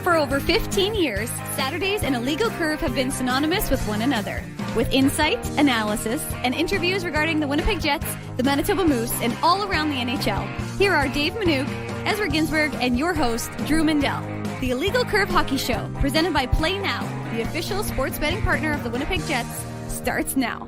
For over 15 years, Saturdays and Illegal Curve have been synonymous with one another. With insight, analysis, and interviews regarding the Winnipeg Jets, the Manitoba Moose, and all around the NHL, here are Dave Manouk, Ezra Ginsburg, and your host, Drew Mindell. The Illegal Curve Hockey Show, presented by Play Now, the official sports betting partner of the Winnipeg Jets, starts now.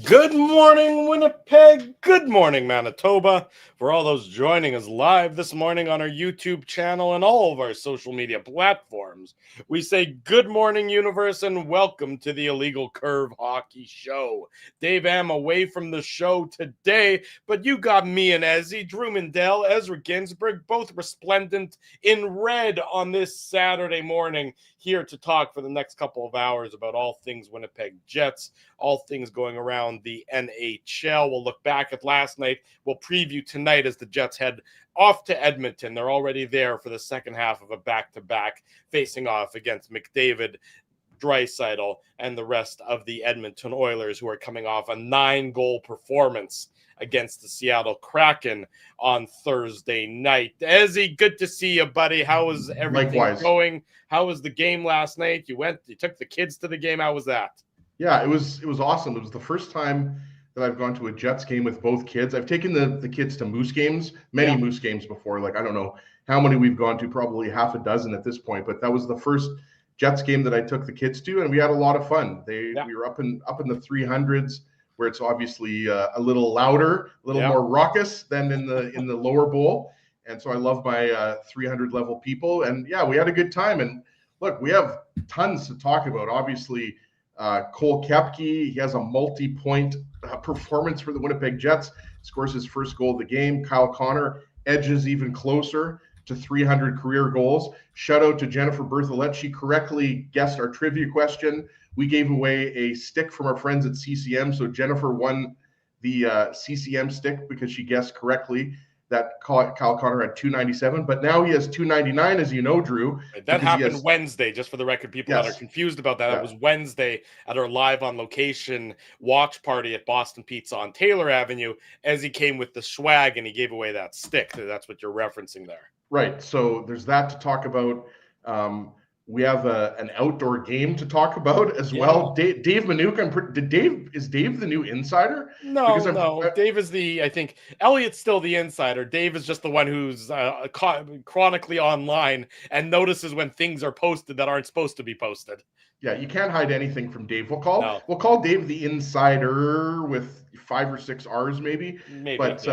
Good morning, Winnipeg. Good morning, Manitoba. For all those joining us live this morning on our YouTube channel and all of our social media platforms, we say good morning, universe, and welcome to the Illegal Curve Hockey Show. Dave am away from the show today, but you got me and Ezzy, Drew Mindell, Ezra Ginsburg, both resplendent in red on this Saturday morning, here to talk for the next couple of hours about all things Winnipeg Jets, all things going around the NHL. We'll look back at last night. We'll preview tonight as the Jets head off to Edmonton. They're already there for the second half of a back-to-back, facing off against McDavid, Draisaitl, and the rest of the Edmonton Oilers, who are coming off a 9-goal performance against the Seattle Kraken on Thursday night. Ezzy, good to see you, buddy. How is everything going? How was the game last night? You took the kids to the game. How was that? Yeah, it was awesome. It was the first time that I've gone to a Jets game with both kids. I've taken the kids to Moose games, many Moose games before. Like, I don't know how many we've gone to, probably half a dozen at this point, but that was the first Jets game that I took the kids to, and we had a lot of fun. We were up in the 300s, where it's obviously a little louder, a little more raucous than in the lower bowl. And so I love my 300 level people. And yeah, we had a good time. And look, we have tons to talk about. Obviously, Cole Koepke, he has a multi-point performance for the Winnipeg Jets, scores his first goal of the game. Kyle Connor edges even closer to 300 career goals. Shout out to Jennifer Berthollet. She correctly guessed our trivia question. We gave away a stick from our friends at CCM. So Jennifer won the CCM stick because she guessed correctly that Kyle Connor had 297, but now he has 299, as you know, Drew. That happened Wednesday, just for the record, people that are confused about that. It was Wednesday at our live on location watch party at Boston Pizza on Taylor Avenue, as he came with the swag and he gave away that stick. That's what you're referencing there. Right. So there's that to talk about. We have an outdoor game to talk about as well. Dave Manouk, is Dave the new insider? No. Dave is I think Elliot's still the insider. Dave is just the one who's chronically online and notices when things are posted that aren't supposed to be posted. Yeah, you can't hide anything from Dave. We'll call Dave the insider with 5 or 6 R's maybe. But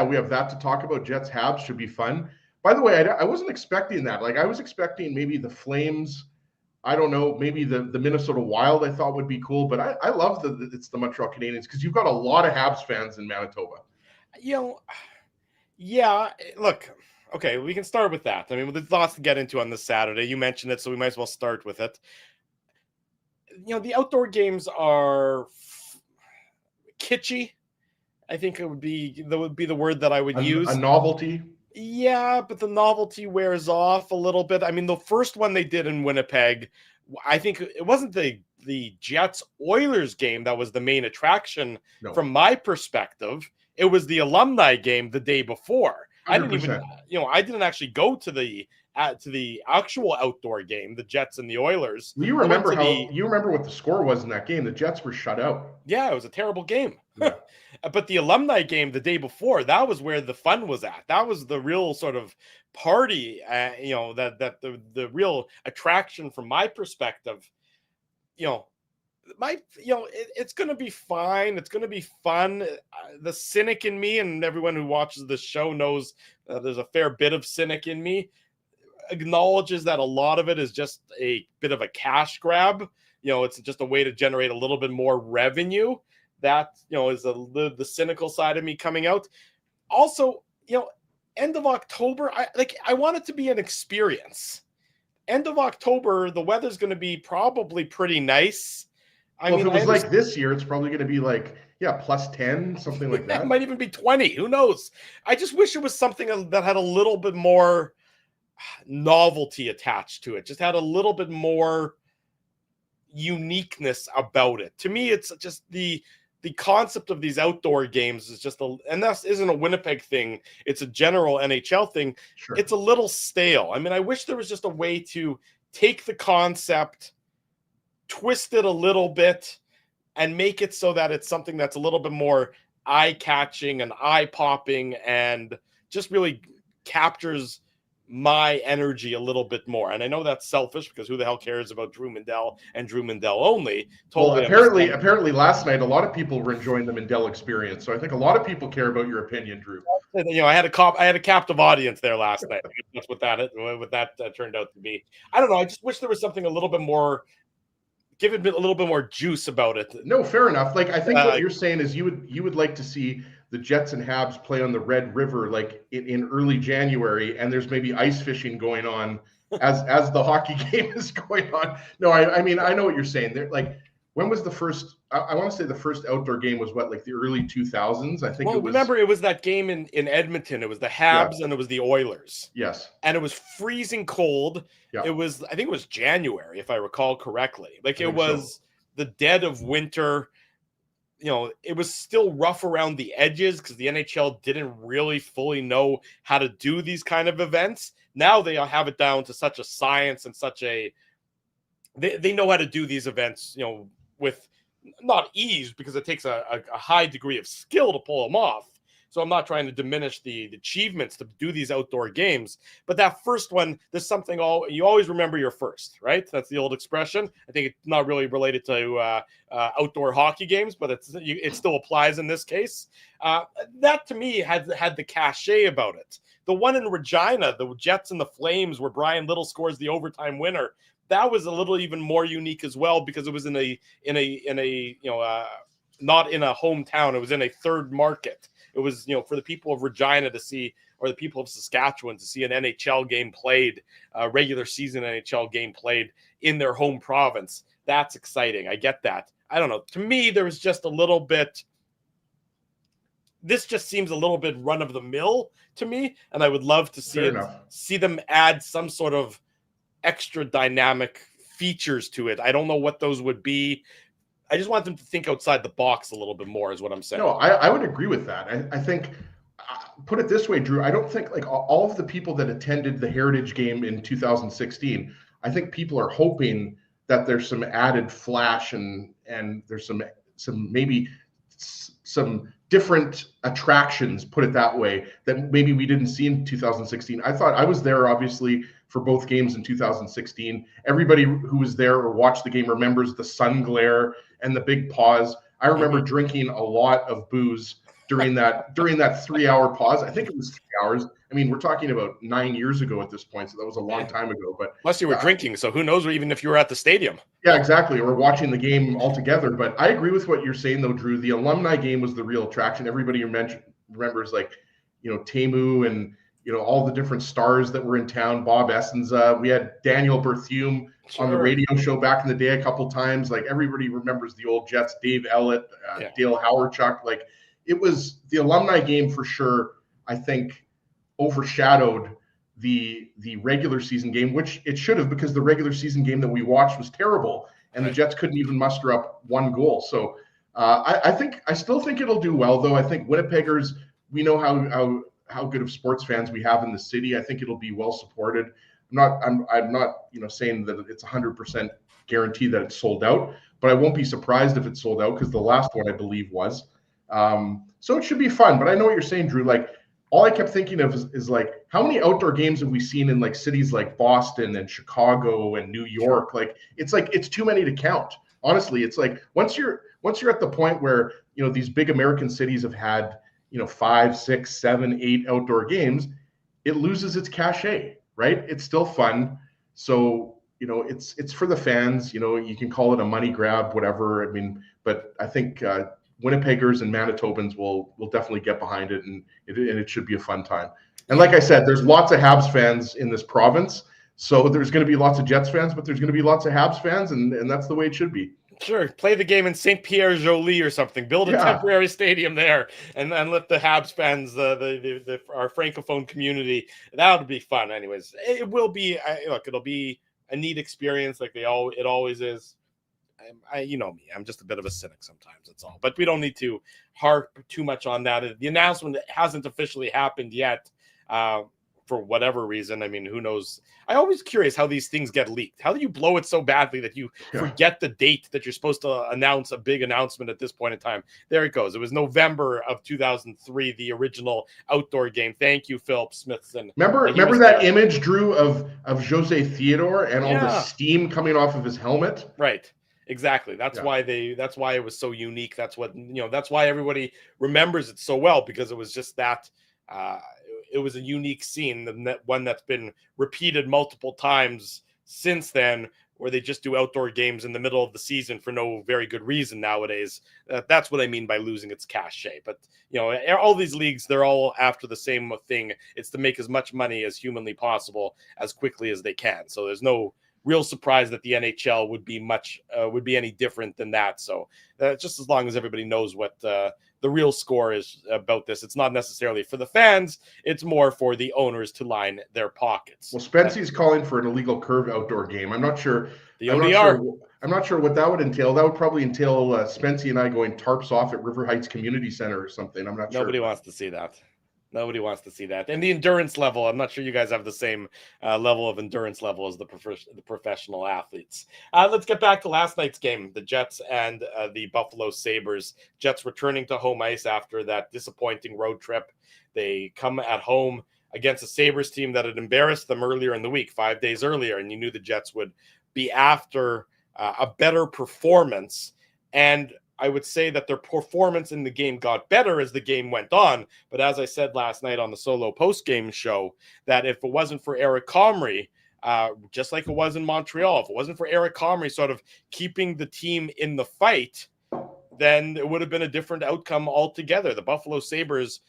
we have that to talk about. Jets Habs should be fun. By the way, I wasn't expecting that. Like, I was expecting maybe the Flames, I don't know, maybe the Minnesota Wild I thought would be cool. But I love that it's the Montreal Canadiens because you've got a lot of Habs fans in Manitoba. Look, okay, we can start with that. I mean, there's lots to get into on this Saturday. You mentioned it, so we might as well start with it. The outdoor games are kitschy. I think that would be the word that I would use. A novelty. Yeah, but the novelty wears off a little bit. I mean, the first one they did in Winnipeg, I think it wasn't the Jets-Oilers game that was the main attraction from my perspective. It was the alumni game the day before. 100%. I didn't actually go to the actual outdoor game, the Jets and the Oilers. You remember what the score was in that game? The Jets were shut out. Yeah, it was a terrible game. Yeah. But the alumni game the day before, that was where the fun was at. That was the real sort of party, that the real attraction from my perspective. It's going to be fine. It's going to be fun. The cynic in me, and everyone who watches the show knows there's a fair bit of cynic in me, acknowledges that a lot of it is just a bit of a cash grab. It's just a way to generate a little bit more revenue. That, is the cynical side of me coming out. Also, end of October, I want it to be an experience. End of October, the weather's going to be probably pretty nice. If it was like this year, it's probably going to be like, plus 10, something like that. It might even be 20. Who knows? I just wish it was something that had a little bit more novelty attached to it. Just had a little bit more uniqueness about it. To me, it's just the the concept of these outdoor games is just and that isn't a Winnipeg thing. It's a general NHL thing. Sure. It's a little stale. I mean, I wish there was just a way to take the concept, twist it a little bit, and make it so that it's something that's a little bit more eye-catching and eye-popping and just really captures my energy a little bit more. And I know that's selfish because who the hell cares about Drew Mindell and Drew Mindell only? Totally. Well, apparently last night, a lot of people were enjoying the Mindell experience. So I think a lot of people care about your opinion, Drew. You know, I had a captive audience there last night. That's what that turned out to be. I don't know. I just wish there was something a little bit more, give it a little bit more juice about it. No, fair enough. Like, I think what you're saying is you would like to see the Jets and Habs play on the Red River like in early January, and there's maybe ice fishing going on as the hockey game is going on. No, I mean, I know what you're saying. There, like, when was the first? I want to say the first outdoor game was what, like the early 2000s. I think. Well, remember it was that game in Edmonton. It was the Habs and it was the Oilers. Yes. And it was freezing cold. Yeah. It was, I think it was January, if I recall correctly. Like it was the dead of winter. You know, it was still rough around the edges because the NHL didn't really fully know how to do these kind of events. Now they have it down to such a science and such a, they know how to do these events, you know, with not ease because it takes a high degree of skill to pull them off. So I'm not trying to diminish the achievements to do these outdoor games, but that first one, there's something you always remember your first, right? That's the old expression. I think it's not really related to outdoor hockey games, but it still applies in this case. That to me had the cachet about it. The one in Regina, the Jets and the Flames, where Brian Little scores the overtime winner, that was a little even more unique as well because it was in a not in a hometown. It was in a third market. It was, you know, for the people of Regina to see, or the people of Saskatchewan to see an NHL game played, a regular season NHL game played in their home province. That's exciting. I get that. I don't know. To me, there was just a little bit. This just seems a little bit run of the mill to me, and I would love to see them add some sort of extra dynamic features to it. I don't know what those would be. I just want them to think outside the box a little bit more is what I'm saying. No, I would agree with that. I think, put it this way, Drew, I don't think like all of the people that attended the Heritage game in 2016, I think people are hoping that there's some added flash and there's some maybe some different attractions, put it that way, that maybe we didn't see in 2016. I thought I was there, obviously, for both games in 2016. Everybody who was there or watched the game remembers the sun glare and the big pause. I remember drinking a lot of booze during that 3-hour pause. I think it was 3 hours. I mean, we're talking about 9 years ago at this point, so that was a long time ago. But plus, you were drinking, so who knows? Even if you were at the stadium. Yeah, exactly. Or watching the game all together. But I agree with what you're saying, though, Drew. The alumni game was the real attraction. Everybody remembers, like, you know, Tamu and, you know, all the different stars that were in town. Bob Essenza. We had Daniel Berthume on the radio show back in the day a couple times. Like, everybody remembers the old Jets. Dave Ellett, Dale Hawerchuk. Like, it was the alumni game for sure. I think overshadowed the regular season game, which it should have, because the regular season game that we watched was terrible, and the Jets couldn't even muster up one goal. So I still think it'll do well, though. I think Winnipeggers, we know how good of sports fans we have in the city. I think it'll be well supported. I'm not saying that it's 100% guarantee that it's sold out, but I won't be surprised if it's sold out, because the last one I believe was. So it should be fun. But I know what you're saying, Drew. Like, all I kept thinking of is like, how many outdoor games have we seen in like cities like Boston and Chicago and New York? Like, it's too many to count. Honestly, it's like once you're at the point where, you know, these big American cities have had, you know, 5, 6, 7, 8 outdoor games, it loses its cachet, right? It's still fun. So, you know, it's for the fans. You know, you can call it a money grab, whatever. I mean, but I think Winnipeggers and Manitobans will definitely get behind it, and it should be a fun time. And like I said, there's lots of Habs fans in this province, so there's going to be lots of Jets fans, but there's going to be lots of Habs fans, and that's the way it should be. Sure, play the game in St. Pierre Jolie or something. Build a temporary stadium there, and let the Habs fans, our francophone community. That would be fun. Anyways, it will be. Look, it'll be a neat experience, like it always is. you know me, I'm just a bit of a cynic sometimes, that's all. But we don't need to harp too much on that. The announcement hasn't officially happened yet, for whatever reason. I mean, who knows? I'm always curious how these things get leaked. How do you blow it so badly that you forget the date that you're supposed to announce a big announcement at this point in time? There it goes. It was November of 2003, the original outdoor game. Thank you, Philip Smithson. Remember that image, Drew, of Jose Theodore and all the steam coming off of his helmet? Right. Exactly. That's why it was so unique. That's what, that's why everybody remembers it so well, because it was just that, it was a unique scene, one that's been repeated multiple times since then, where they just do outdoor games in the middle of the season for no very good reason nowadays. That's what I mean by losing its cachet. But, all these leagues, they're all after the same thing. It's to make as much money as humanly possible as quickly as they can. So there's no real surprise that the NHL would be any different than that. So just as long as everybody knows what the real score is about this, it's not necessarily for the fans. It's more for the owners to line their pockets. Well, Spency's calling for an illegal curve outdoor game. I'm not sure. The ODR. I'm not sure what that would entail. That would probably entail Spency and I going tarps off at River Heights Community Center or something. I'm not sure. Nobody wants to see that. Nobody wants to see that. And the endurance level, I'm not sure you guys have the same level of endurance level as the professional athletes. Let's get back to last night's game, the Jets and the Buffalo Sabres. Jets returning to home ice after that disappointing road trip. They come at home against a Sabres team that had embarrassed them earlier in the week, 5 days earlier, and you knew the Jets would be after a better performance. And I would say that their performance in the game got better as the game went on. But as I said last night on the solo post-game show, that if it wasn't for Eric Comry, just like it was in Montreal, if it wasn't for Eric Comry sort of keeping the team in the fight, then it would have been a different outcome altogether. The Buffalo Sabres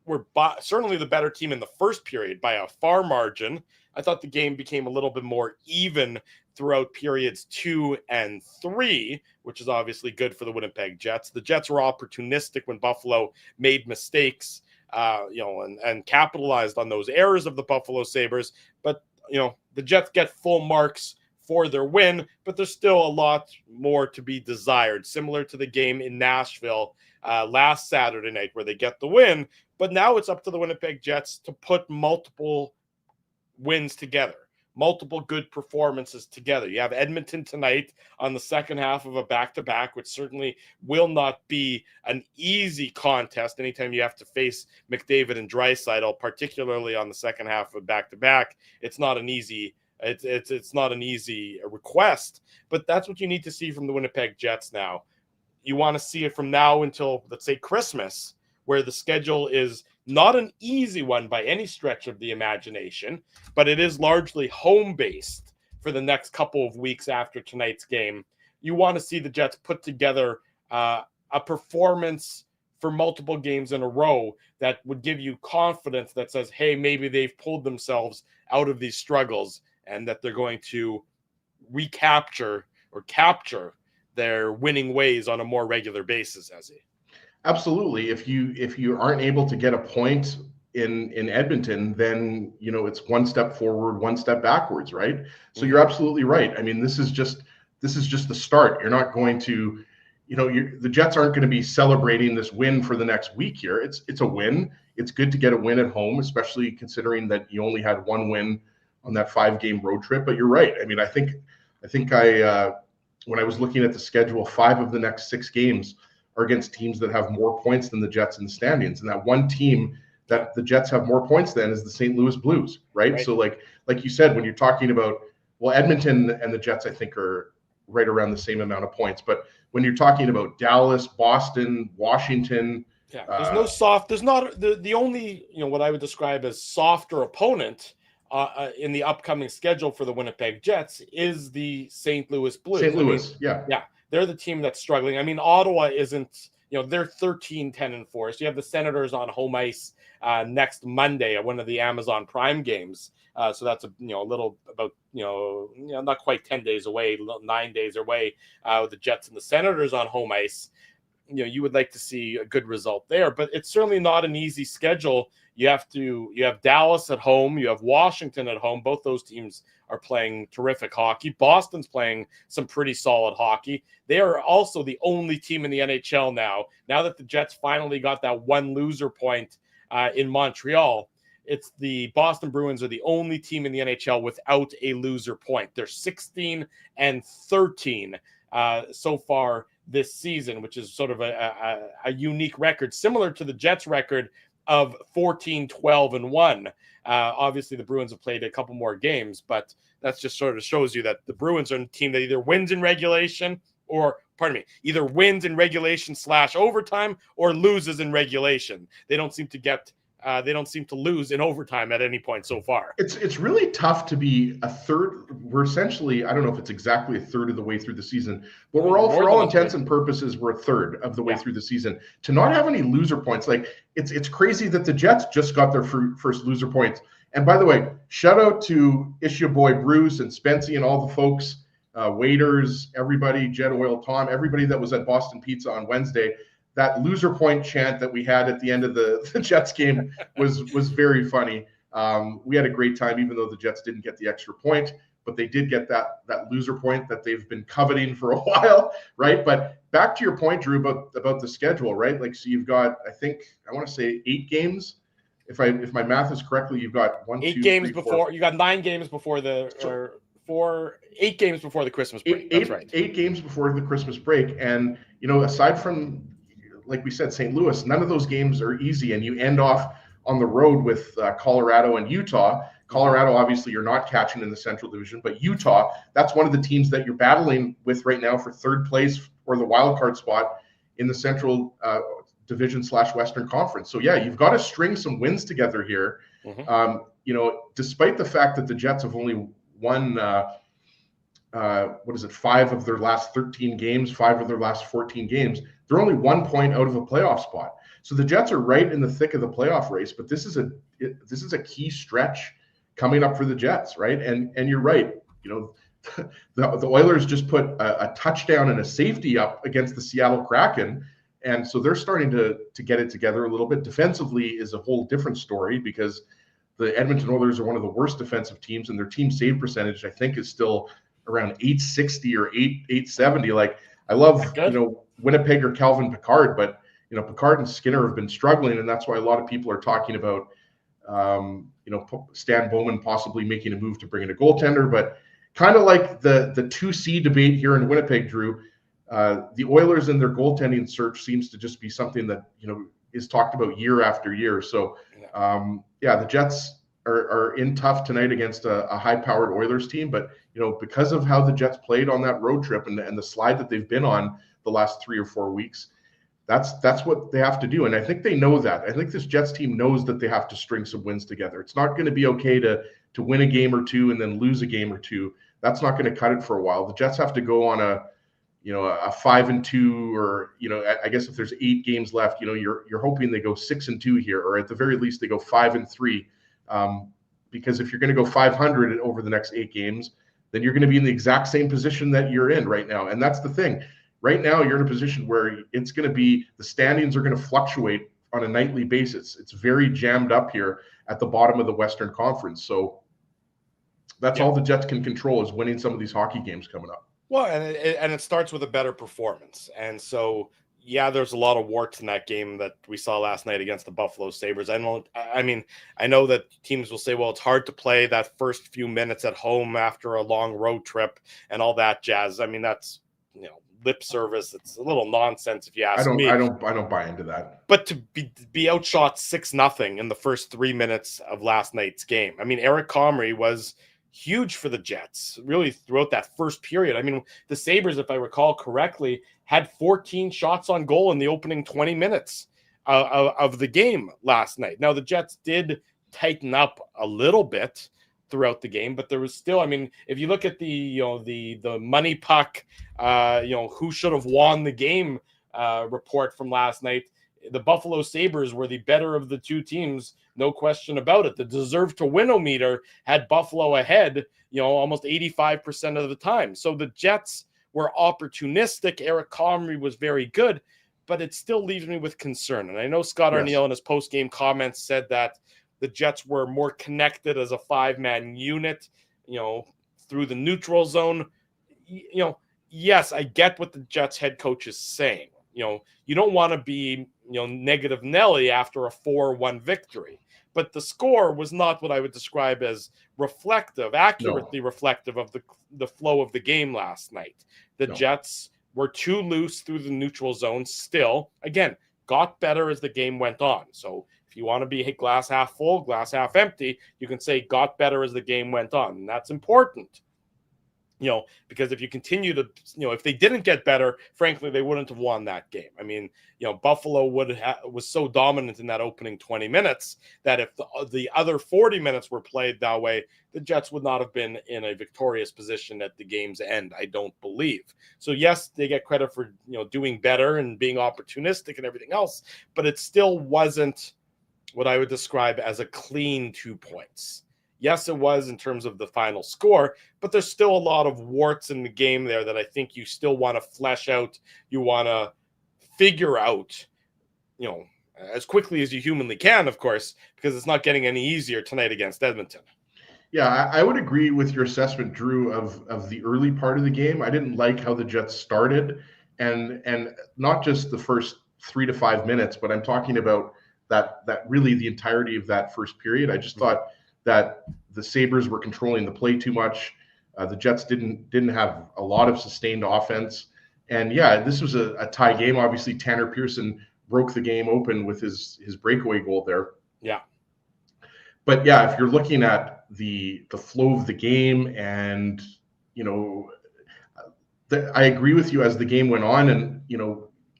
were certainly the better team in the first period by a far margin. I thought the game became a little bit more even throughout periods 2 and 3, which is obviously good for the Winnipeg Jets. The Jets were opportunistic when Buffalo made mistakes, and capitalized on those errors of the Buffalo Sabres. But, the Jets get full marks for their win, but there's still a lot more to be desired, similar to the game in Nashville last Saturday night where they get the win. But now it's up to the Winnipeg Jets to put multiple wins together, multiple good performances together. You have Edmonton tonight on the second half of a back-to-back, which certainly will not be an easy contest anytime you have to face McDavid and Draisaitl, particularly on the second half of a back-to-back. It's not an easy it's not an easy request, but that's what you need to see from the Winnipeg Jets now. You want to see it from now until, let's say, Christmas, where the schedule is not an easy one by any stretch of the imagination, but it is largely home-based for the next couple of weeks after tonight's game. You want to see the Jets put together a performance for multiple games in a row that would give you confidence that says, hey, maybe they've pulled themselves out of these struggles and that they're going to recapture or capture their winning ways on a more regular basis, Ezzy. Absolutely. If you aren't able to get a point in Edmonton, then it's one step forward, one step backwards, right? So you're absolutely right. I mean, this is just the start. You're not going to, the Jets aren't going to be celebrating this win for the next week here. It's a win. It's good to get a win at home, especially considering that you only had one win on that 5-game road trip. But you're right. I mean, I think when I was looking at the schedule, 5 of the next 6 games are against teams that have more points than the Jets in the standings. And that one team that the Jets have more points than is the St. Louis Blues, right? So like you said, when you're talking about, well, Edmonton and the Jets, I think, are right around the same amount of points. But when you're talking about Dallas, Boston, Washington. Yeah, there's not the only, what I would describe as softer opponent in the upcoming schedule for the Winnipeg Jets is the St. Louis Blues. St. Louis, yeah. They're the team that's struggling. I mean, Ottawa isn't, they're 13-10-4. So you have the Senators on home ice next Monday at one of the Amazon Prime games. So that's a little about, not quite 10 days away, 9 days away. The Jets and the Senators on home ice. You would like to see a good result there, but it's certainly not an easy schedule You have Dallas at home. You have Washington at home. Both those teams are playing terrific hockey. Boston's playing some pretty solid hockey. They are also the only team in the NHL now that the Jets finally got that one loser point in Montreal. It's the Boston Bruins are the only team in the NHL without a loser point. They're 16-13 so far this season, which is sort of a unique record, similar to the Jets' record of 14-12-1. Obviously, the Bruins have played a couple more games, but that's just sort of shows you that the Bruins are a team that either wins in regulation either wins in regulation / overtime or loses in regulation. They don't seem to lose in overtime at any point so far. It's really tough to be a third. We're essentially, I don't know if it's exactly a third of the way through the season, but for all intents and purposes, we're a third of the way through the season. To not have any loser points, like it's crazy that the Jets just got their first loser points. And by the way, shout out to Issue Boy Bruce and Spency and all the folks, waiters, everybody, Jet Oil Tom, everybody that was at Boston Pizza on Wednesday. That loser point chant that we had at the end of the Jets game was very funny. We had a great time, even though the Jets didn't get the extra point, but they did get that loser point that they've been coveting for a while, right? But back to your point, Drew, about the schedule, right? like, so you've got, I want to say 8 games. If my math is correctly, you've got 8 games before. You got 9 games before 8 games before the Christmas break. That's right. 8 games before the Christmas break, and aside from, like we said, St. Louis, none of those games are easy, and you end off on the road with Colorado and Utah. Colorado, obviously, you're not catching in the Central Division, but Utah, that's one of the teams that you're battling with right now for third place or the wild card spot in the Central Division / Western Conference. So yeah, you've got to string some wins together here. Despite the fact that the Jets have only won 5 of their last 13 games, 5 of their last 14 games. They're only 1 point out of a playoff spot. So the Jets are right in the thick of the playoff race, but this is a key stretch coming up for the Jets, right? And you're right. The Oilers just put a touchdown and a safety up against the Seattle Kraken, and so they're starting to get it together a little bit. Defensively is a whole different story because the Edmonton Oilers are one of the worst defensive teams, and their team save percentage, I think, is still around 860 or 870. Like, I love, Winnipeg or Calvin Pickard, but, Pickard and Skinner have been struggling, and that's why a lot of people are talking about, Stan Bowman possibly making a move to bring in a goaltender. But kind of like the 2C debate here in Winnipeg, Drew, the Oilers and their goaltending search seems to just be something that, is talked about year after year. So, the Jets are in tough tonight against a high-powered Oilers team, but because of how the Jets played on that road trip and the slide that they've been on the last 3 or 4 weeks, that's what they have to do, and I think they know that. I think this Jets team knows that they have to string some wins together. It's not going to be okay to win a game or two and then lose a game or two. That's not going to cut it for a while. The Jets have to go on a 5-2, or I guess if there's 8 games left, you're hoping they go 6-2 here, or at the very least they go 5-3. Because if you're going to go 500 over the next 8 games, then you're going to be in the exact same position that you're in right now. And that's the thing. Right now, you're in a position where it's going to be, the standings are going to fluctuate on a nightly basis. It's very jammed up here at the bottom of the Western Conference. So that's all the Jets can control, is winning some of these hockey games coming up. Well, and it starts with a better performance. And so, there's a lot of warts in that game that we saw last night against the Buffalo Sabres. I know that teams will say, well, it's hard to play that first few minutes at home after a long road trip and all that jazz. I mean, that's, lip service. It's a little nonsense if you ask me. I don't buy into that. But to be outshot 6-0 in the first 3 minutes of last night's game. I mean, Eric Comrie was huge for the Jets, really, throughout that first period. I mean, the Sabres, if I recall correctly, had 14 shots on goal in the opening 20 minutes of the game last night. Now, the Jets did tighten up a little bit throughout the game, but there was still, I mean, if you look at the money puck, who should have won the game report from last night, the Buffalo Sabres were the better of the two teams, no question about it. The deserve to win-o-meter had Buffalo ahead, almost 85% of the time. So the Jets were opportunistic. Eric Comrie was very good, but it still leaves me with concern. And I know Scott Arniel in his post-game comments said that the Jets were more connected as a 5-man unit, through the neutral zone. Yes, I get what the Jets head coach is saying. You don't want to be, negative Nelly after a 4-1 victory. But the score was not what I would describe as accurately reflective of the flow of the game last night. The Jets were too loose through the neutral zone still. Again, got better as the game went on. So if you want to be glass half full, glass half empty, you can say got better as the game went on. And that's important. Because if you continue to, if they didn't get better, frankly, they wouldn't have won that game. I mean, Buffalo was so dominant in that opening 20 minutes that if the other 40 minutes were played that way, the Jets would not have been in a victorious position at the game's end, I don't believe. So yes, they get credit for, doing better and being opportunistic and everything else, but it still wasn't what I would describe as a clean 2 points. Yes, it was in terms of the final score, but there's still a lot of warts in the game there that I think you still want to flesh out. You want to figure out, as quickly as you humanly can, of course, because it's not getting any easier tonight against Edmonton. Yeah, I would agree with your assessment, Drew, of the early part of the game. I didn't like how the Jets started, and not just the first 3 to 5 minutes, but I'm talking about that really the entirety of that first period. I just thought that the Sabres were controlling the play too much. The Jets didn't have a lot of sustained offense. And yeah, this was a tie game. Obviously, Tanner Pearson broke the game open with his breakaway goal there. Yeah. But yeah, if you're looking at the flow of the game and, I agree with you as the game went on. And,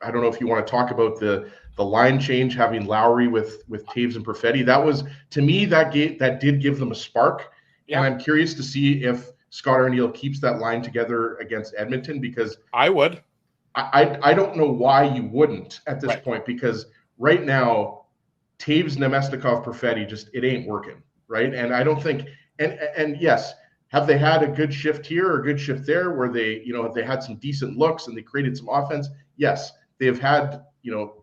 I don't know if you want to talk about the line change, having Lowry with Taves and Perfetti. That was, to me, that did give them a spark. Yeah. And I'm curious to see if Scott Arniel keeps that line together against Edmonton, because I would. I don't know why you wouldn't at this point, because right now, Taves, Nemestikov, Perfetti, it ain't working, right? And I don't think, and yes, have they had a good shift here or a good shift there where they, they had some decent looks and they created some offense? Yes, they've had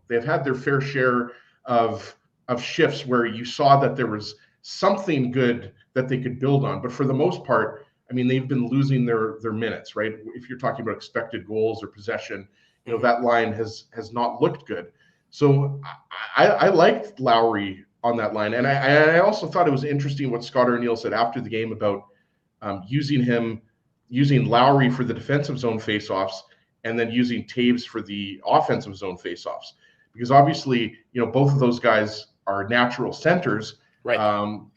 their fair share of shifts where you saw that there was something good that they could build on. But for the most part, I mean, they've been losing their minutes, right? If you're talking about expected goals or possession, that line has not looked good. So I liked Lowry on that line. And I also thought it was interesting what Scott Arniel said after the game about using Lowry for the defensive zone faceoffs and then using Taves for the offensive zone faceoffs. Because obviously, both of those guys are natural centers. Right.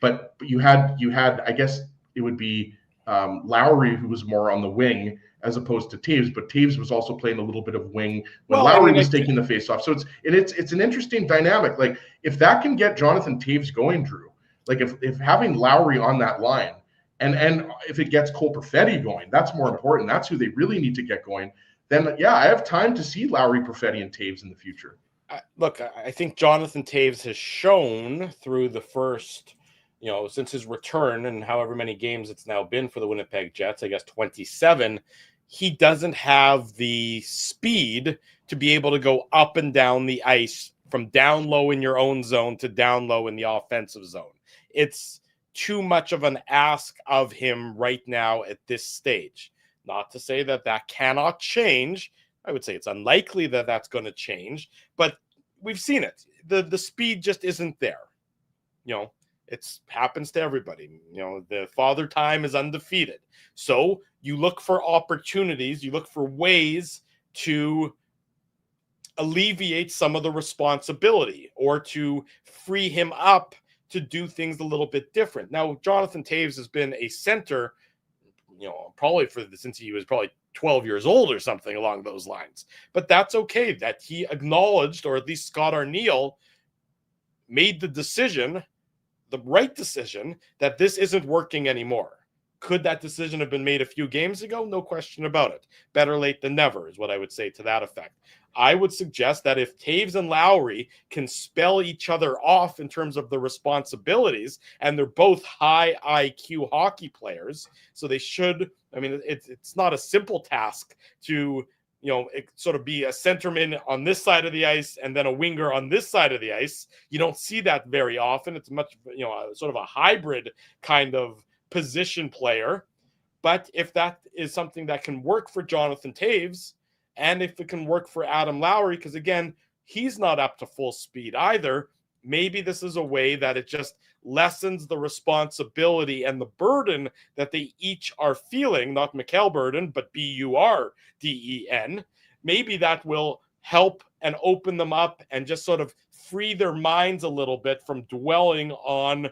But you had, I guess it would be Lowry who was more on the wing as opposed to Taves, but Taves was also playing a little bit of wing when Lowry was taking the faceoff. So it's an interesting dynamic. Like if that can get Jonathan Taves going, Drew, like if having Lowry on that line and if it gets Cole Perfetti going, that's more important. That's who they really need to get going. Then yeah, I have time to see Lowry, Perfetti, and Taves in the future. Look, I think Jonathan Taves has shown through the first, since his return and however many games it's now been for the Winnipeg Jets, I guess 27, he doesn't have the speed to be able to go up and down the ice from down low in your own zone to down low in the offensive zone. It's too much of an ask of him right now at this stage. Not to say that cannot change. I would say it's unlikely that that's going to change, but we've seen it. The speed just isn't there. It happens to everybody. The father time is undefeated. So you look for opportunities, you look for ways to alleviate some of the responsibility or to free him up to do things a little bit different. Now, Jonathan Taves has been a center, probably since he was probably 12 years old or something along those lines. But that's okay that he acknowledged, or at least Scott Arniel made the right decision, that this isn't working anymore. Could that decision have been made a few games ago? No question about it. Better late than never is what I would say to that effect. I would suggest that if Taves and Lowry can spell each other off in terms of the responsibilities, and they're both high IQ hockey players, so they should, it's not a simple task to, sort of be a centerman on this side of the ice and then a winger on this side of the ice. You don't see that very often. It's much, sort of a hybrid kind of position player. But if that is something that can work for Jonathan Taves, and if it can work for Adam Lowry, because again, he's not up to full speed either, maybe this is a way that it just lessens the responsibility and the burden that they each are feeling, not Mikkel burden, but BURDEN. Maybe that will help and open them up and just sort of free their minds a little bit from dwelling on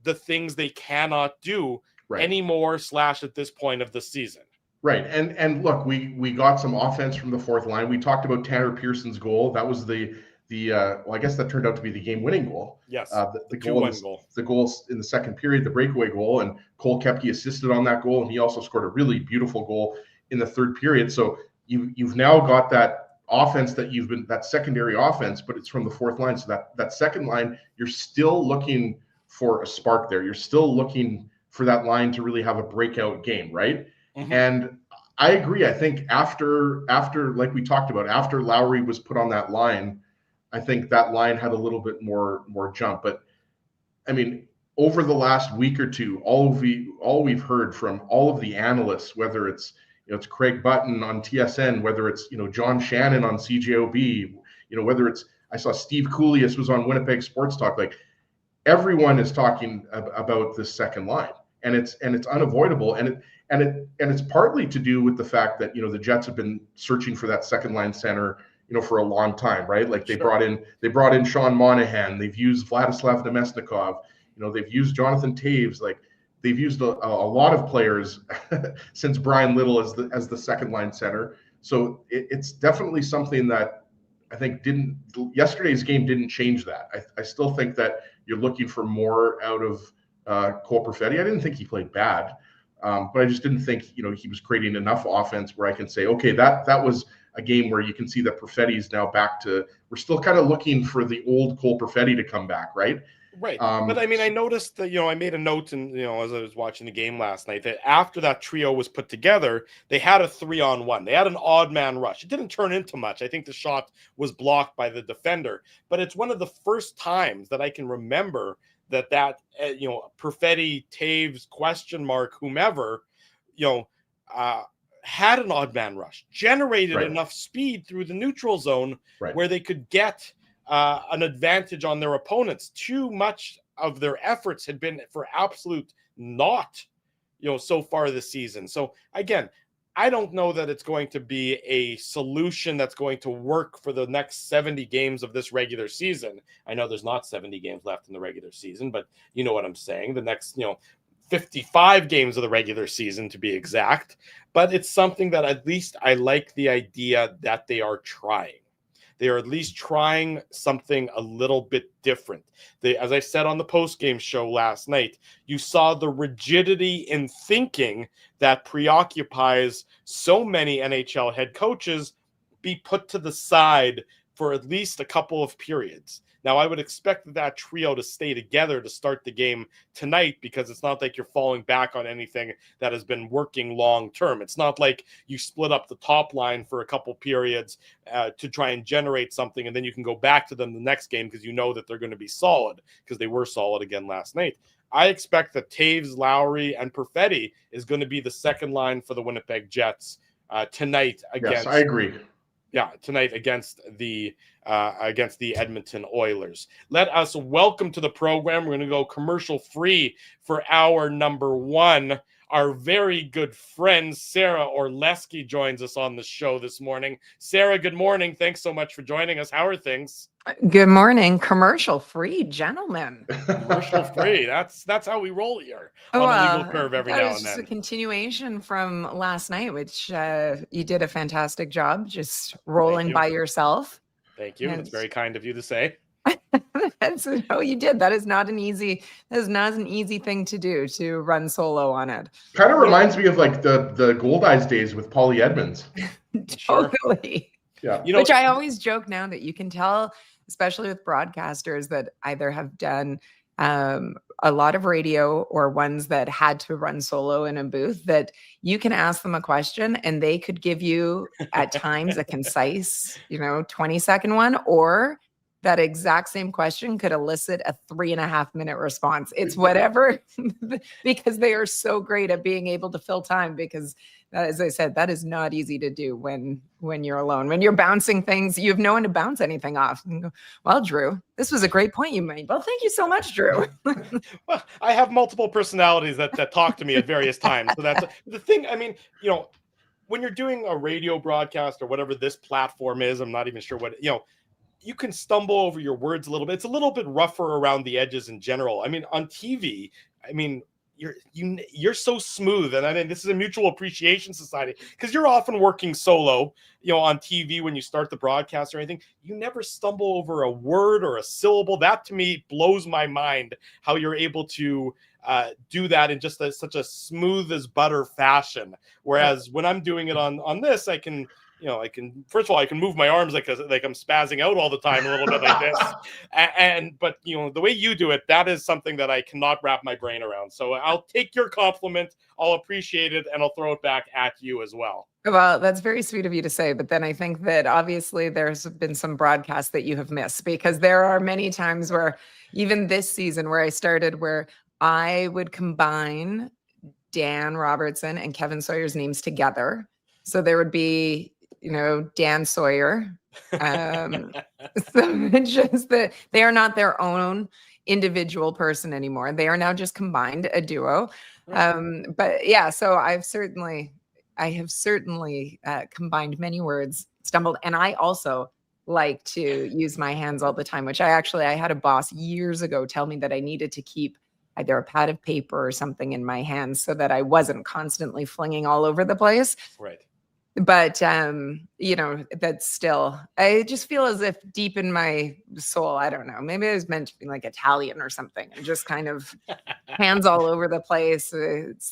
the things they cannot do anymore / at this point of the season. Right. And look, we got some offense from the fourth line. We talked about Tanner Pearson's goal. That was well, I guess that turned out to be the game-winning goal. Yes, the goal in the second period, the breakaway goal, and Cole Koepke assisted on that goal, and he also scored a really beautiful goal in the third period. So you've now got that offense that secondary offense, but it's from the fourth line. So that second line, you're still looking for a spark there. You're still looking for that line to really have a breakout game, right? Mm-hmm. And I agree. I think after like we talked about, after Lowry was put on that line, I think that line had a little bit more jump. But I mean, over the last week or two, all we've heard from all of the analysts, whether it's it's Craig Button on TSN, whether it's John Shannon on CJOB, whether it's, I saw Steve Koulias was on Winnipeg Sports Talk, like everyone is talking about this second line, and it's unavoidable, and it's partly to do with the fact that the Jets have been searching for that second line center for a long time, right? Like they brought in Sean Monahan, they've used Vladislav Nemesnikov, they've used Jonathan Taves, like they've used a lot of players since Brian Little as the second line center. So it's definitely something that I think yesterday's game didn't change that. I still think that you're looking for more out of Cole Perfetti. I didn't think he played bad, but I just didn't think he was creating enough offense where I can say, okay, that was a game where you can see that Perfetti is now back to. We're still kind of looking for the old Cole Perfetti to come back, right? Right. But I mean, I noticed that, I made a note and, as I was watching the game last night, that after that trio was put together, they had a 3-on-1. They had an odd man rush. It didn't turn into much. I think the shot was blocked by the defender, but it's one of the first times that I can remember that Perfetti, Taves, whomever, had an odd man rush, generated enough speed through the neutral zone where they could get an advantage on their opponents. Too much of their efforts had been for absolute naught, so far this season. So again, I don't know that it's going to be a solution that's going to work for the next 70 games of this regular season. I know there's not 70 games left in the regular season, but you know what I'm saying. The next, 55 games of the regular season to be exact. But it's something that at least I like the idea that they are trying. They are at least trying something a little bit different. As I said on the post-game show last night, you saw the rigidity in thinking that preoccupies so many NHL head coaches be put to the side for at least a couple of periods. Now, I would expect that trio to stay together to start the game tonight, because it's not like you're falling back on anything that has been working long term. It's not like you split up the top line for a couple periods to try and generate something, and then you can go back to them the next game because you know that they're going to be solid, because they were solid again last night. I expect that Taves, Lowry, and Perfetti is going to be the second line for the Winnipeg Jets tonight against. Yes, I agree. Yeah, tonight against the Edmonton Oilers. Let us welcome to the program. We're going to go commercial free for hour number one. Our very good friend Sarah Orleski joins us on the show this morning. Sarah, good morning. Thanks so much for joining us. How are things? Good morning. Commercial free, gentlemen. Commercial free. That's how we roll here on a legal curve every now and then. It's just a continuation from last night, which you did a fantastic job just rolling by yourself. Thank you. It's very kind of you to say. No, you did. That is not an easy thing to do, to run solo on it. Kind of reminds me of like the Gold Eyes days with Paulie Edmonds. Totally. Yeah. Which I always joke now that you can tell, especially with broadcasters that either have done a lot of radio or ones that had to run solo in a booth, that you can ask them a question and they could give you at times a concise, 20-second one, or that exact same question could elicit a 3.5-minute response. It's whatever, because they are so great at being able to fill time, because as I said, that is not easy to do when you're alone. When you're bouncing things, you have no one to bounce anything off. And go, well, Drew, this was a great point you made. Well, thank you so much, Drew. Well, I have multiple personalities that talk to me at various times. So that's the thing. I mean, when you're doing a radio broadcast or whatever this platform is, I'm not even sure what, you can stumble over your words a little bit. It's a little bit rougher around the edges in general. I mean, on TV, you're so smooth, and I mean, this is a mutual appreciation society, because you're often working solo, on TV when you start the broadcast or anything. You never stumble over a word or a syllable. That to me blows my mind, how you're able to do that in just such a smooth as butter fashion. Whereas when I'm doing it on this, I can. First of all, I can move my arms like I'm spazzing out all the time, a little bit like this. But the way you do it, that is something that I cannot wrap my brain around. So I'll take your compliment, I'll appreciate it, and I'll throw it back at you as well. Well, that's very sweet of you to say. But then I think that obviously there's been some broadcasts that you have missed, because there are many times where, even this season where I started, where I would combine Dan Robertson and Kevin Sawyer's names together. So there would be, Dan Sawyer. So it's just that they are not their own individual person anymore. They are now just combined, a duo. But yeah, so I have certainly combined many words, stumbled. And I also like to use my hands all the time, which I had a boss years ago tell me that I needed to keep either a pad of paper or something in my hands so that I wasn't constantly flinging all over the place. Right. But, that's still, I just feel as if deep in my soul, I don't know, maybe I was meant to be like Italian or something, and just kind of hands all over the place.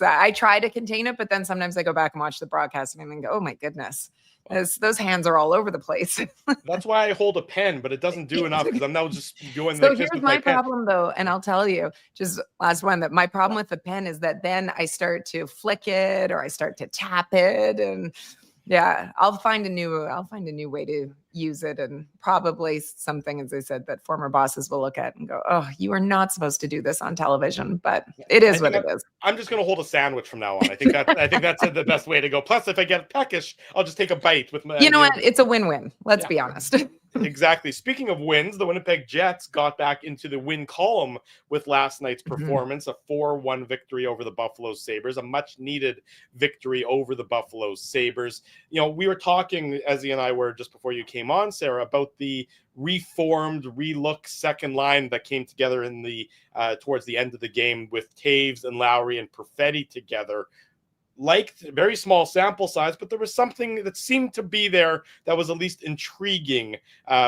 I try to contain it, but then sometimes I go back and watch the broadcast and I go, oh my goodness, those hands are all over the place. That's why I hold a pen, but it doesn't do enough, because I'm now just doing so here's my problem though, and I'll tell you, just last one, that my problem with the pen is that then I start to flick it, or I start to tap it, and yeah, I'll find a new way to use it, and probably something, as I said, that former bosses will look at and go, oh, you are not supposed to do this on television, but it is what it is. I'm just going to hold a sandwich from now on. I think that's the best way to go. Plus, if I get peckish, I'll just take a bite with my. You know what? It's a win-win. Let's be honest. Exactly. Speaking of wins, the Winnipeg Jets got back into the win column with last night's performance, a 4-1 victory over the Buffalo Sabres, a much-needed victory over the Buffalo Sabres. We were talking, Ezzy and I were, just before you came on, Sarah, about the reformed, relook second line that came together in the towards the end of the game with Taves and Lowry and Perfetti together. Liked, very small sample size, but there was something that seemed to be there that was at least intriguing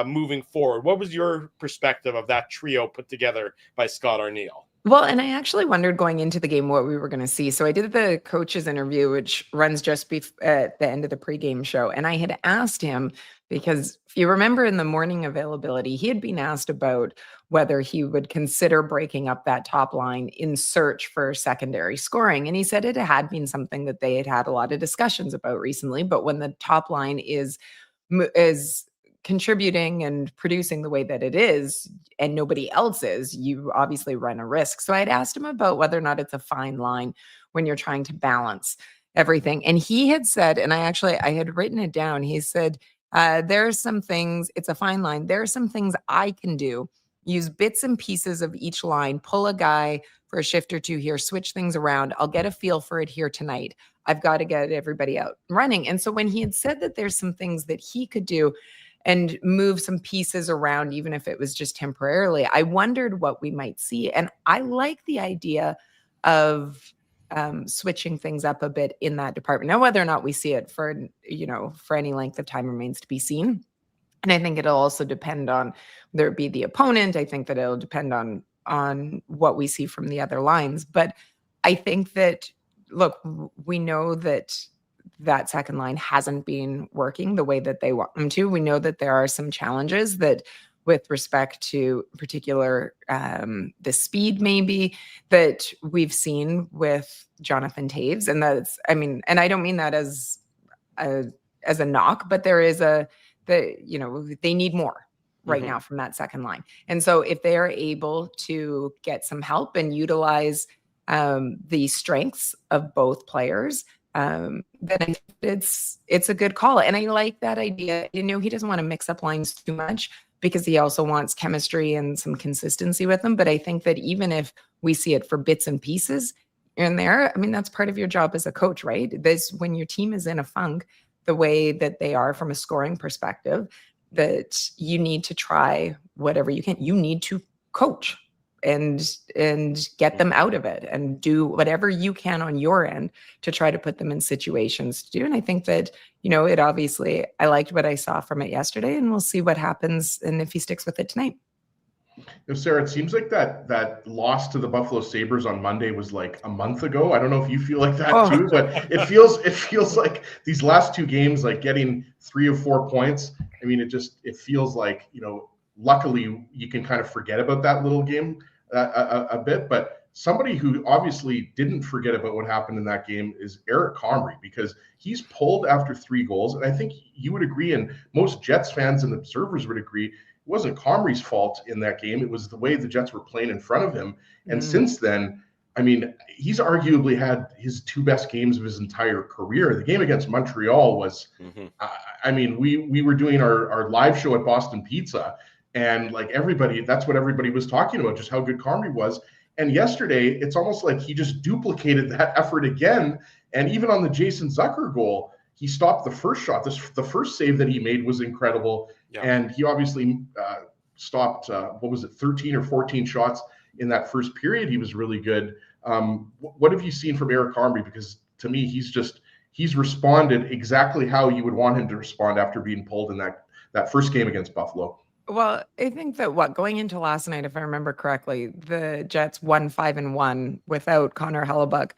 moving forward. What was your perspective of that trio put together by Scott Arniel? Well, and I actually wondered going into the game what we were going to see. So I did the coach's interview, which runs just at the end of the pregame show. And I had asked him, because if you remember in the morning availability, he had been asked about whether he would consider breaking up that top line in search for secondary scoring. And he said it had been something that they had a lot of discussions about recently. But when the top line is contributing and producing the way that it is, and nobody else is, you obviously run a risk. So I'd asked him about whether or not it's a fine line when you're trying to balance everything. And he had said, and I had written it down. He said, there are some things, it's a fine line. There are some things I can do. Use bits and pieces of each line, pull a guy for a shift or two here, switch things around. I'll get a feel for it here tonight. I've got to get everybody out running. And so when he had said that there's some things that he could do and move some pieces around, even if it was just temporarily, I wondered what we might see. And I like the idea of switching things up a bit in that department. Now, whether or not we see it for any length of time remains to be seen. And I think it'll also depend on whether it be the opponent. I think that it'll depend on what we see from the other lines. But I think that, look, we know that second line hasn't been working the way that they want them to. We know that there are some challenges that with respect to particular the speed maybe that we've seen with Jonathan Taves. And that's, I mean, and I don't mean that as a knock, but there is they need more right now from that second line. And so if they are able to get some help and utilize the strengths of both players, then I think it's a good call. And I like that idea. He doesn't want to mix up lines too much because he also wants chemistry and some consistency with them. But I think that even if we see it for bits and pieces in there, I mean, that's part of your job as a coach, right? When your team is in a funk, the way that they are from a scoring perspective, that you need to try whatever you can. You need to coach and get them out of it and do whatever you can on your end to try to put them in situations to do. And I think that, it obviously, I liked what I saw from it yesterday, and we'll see what happens and if he sticks with it tonight. Sarah, it seems like that loss to the Buffalo Sabres on Monday was like a month ago. I don't know if you feel like that too, but it feels like these last two games, like getting 3 of 4 points. I mean, it feels like, luckily you can kind of forget about that little game a bit, but somebody who obviously didn't forget about what happened in that game is Eric Comry, because he's pulled after 3 goals. And I think you would agree, and most Jets fans and observers would agree, it wasn't Comry's fault in that game. It was the way the Jets were playing in front of him. And since then, I mean, he's arguably had his 2 best games of his entire career. The game against Montreal was, I mean, we were doing our live show at Boston Pizza, and like everybody, that's what everybody was talking about, just how good Comry was. And yesterday, it's almost like he just duplicated that effort again. And even on the Jason Zucker goal, he stopped the first shot. The first save that he made was incredible. Yeah. And he obviously stopped, 13 or 14 shots in that first period. He was really good. What have you seen from Eric Comry? Because to me, he's responded exactly how you would want him to respond after being pulled in that first game against Buffalo. Well, I think that going into last night, if I remember correctly, the Jets won 5-1 without Connor Hellebuyck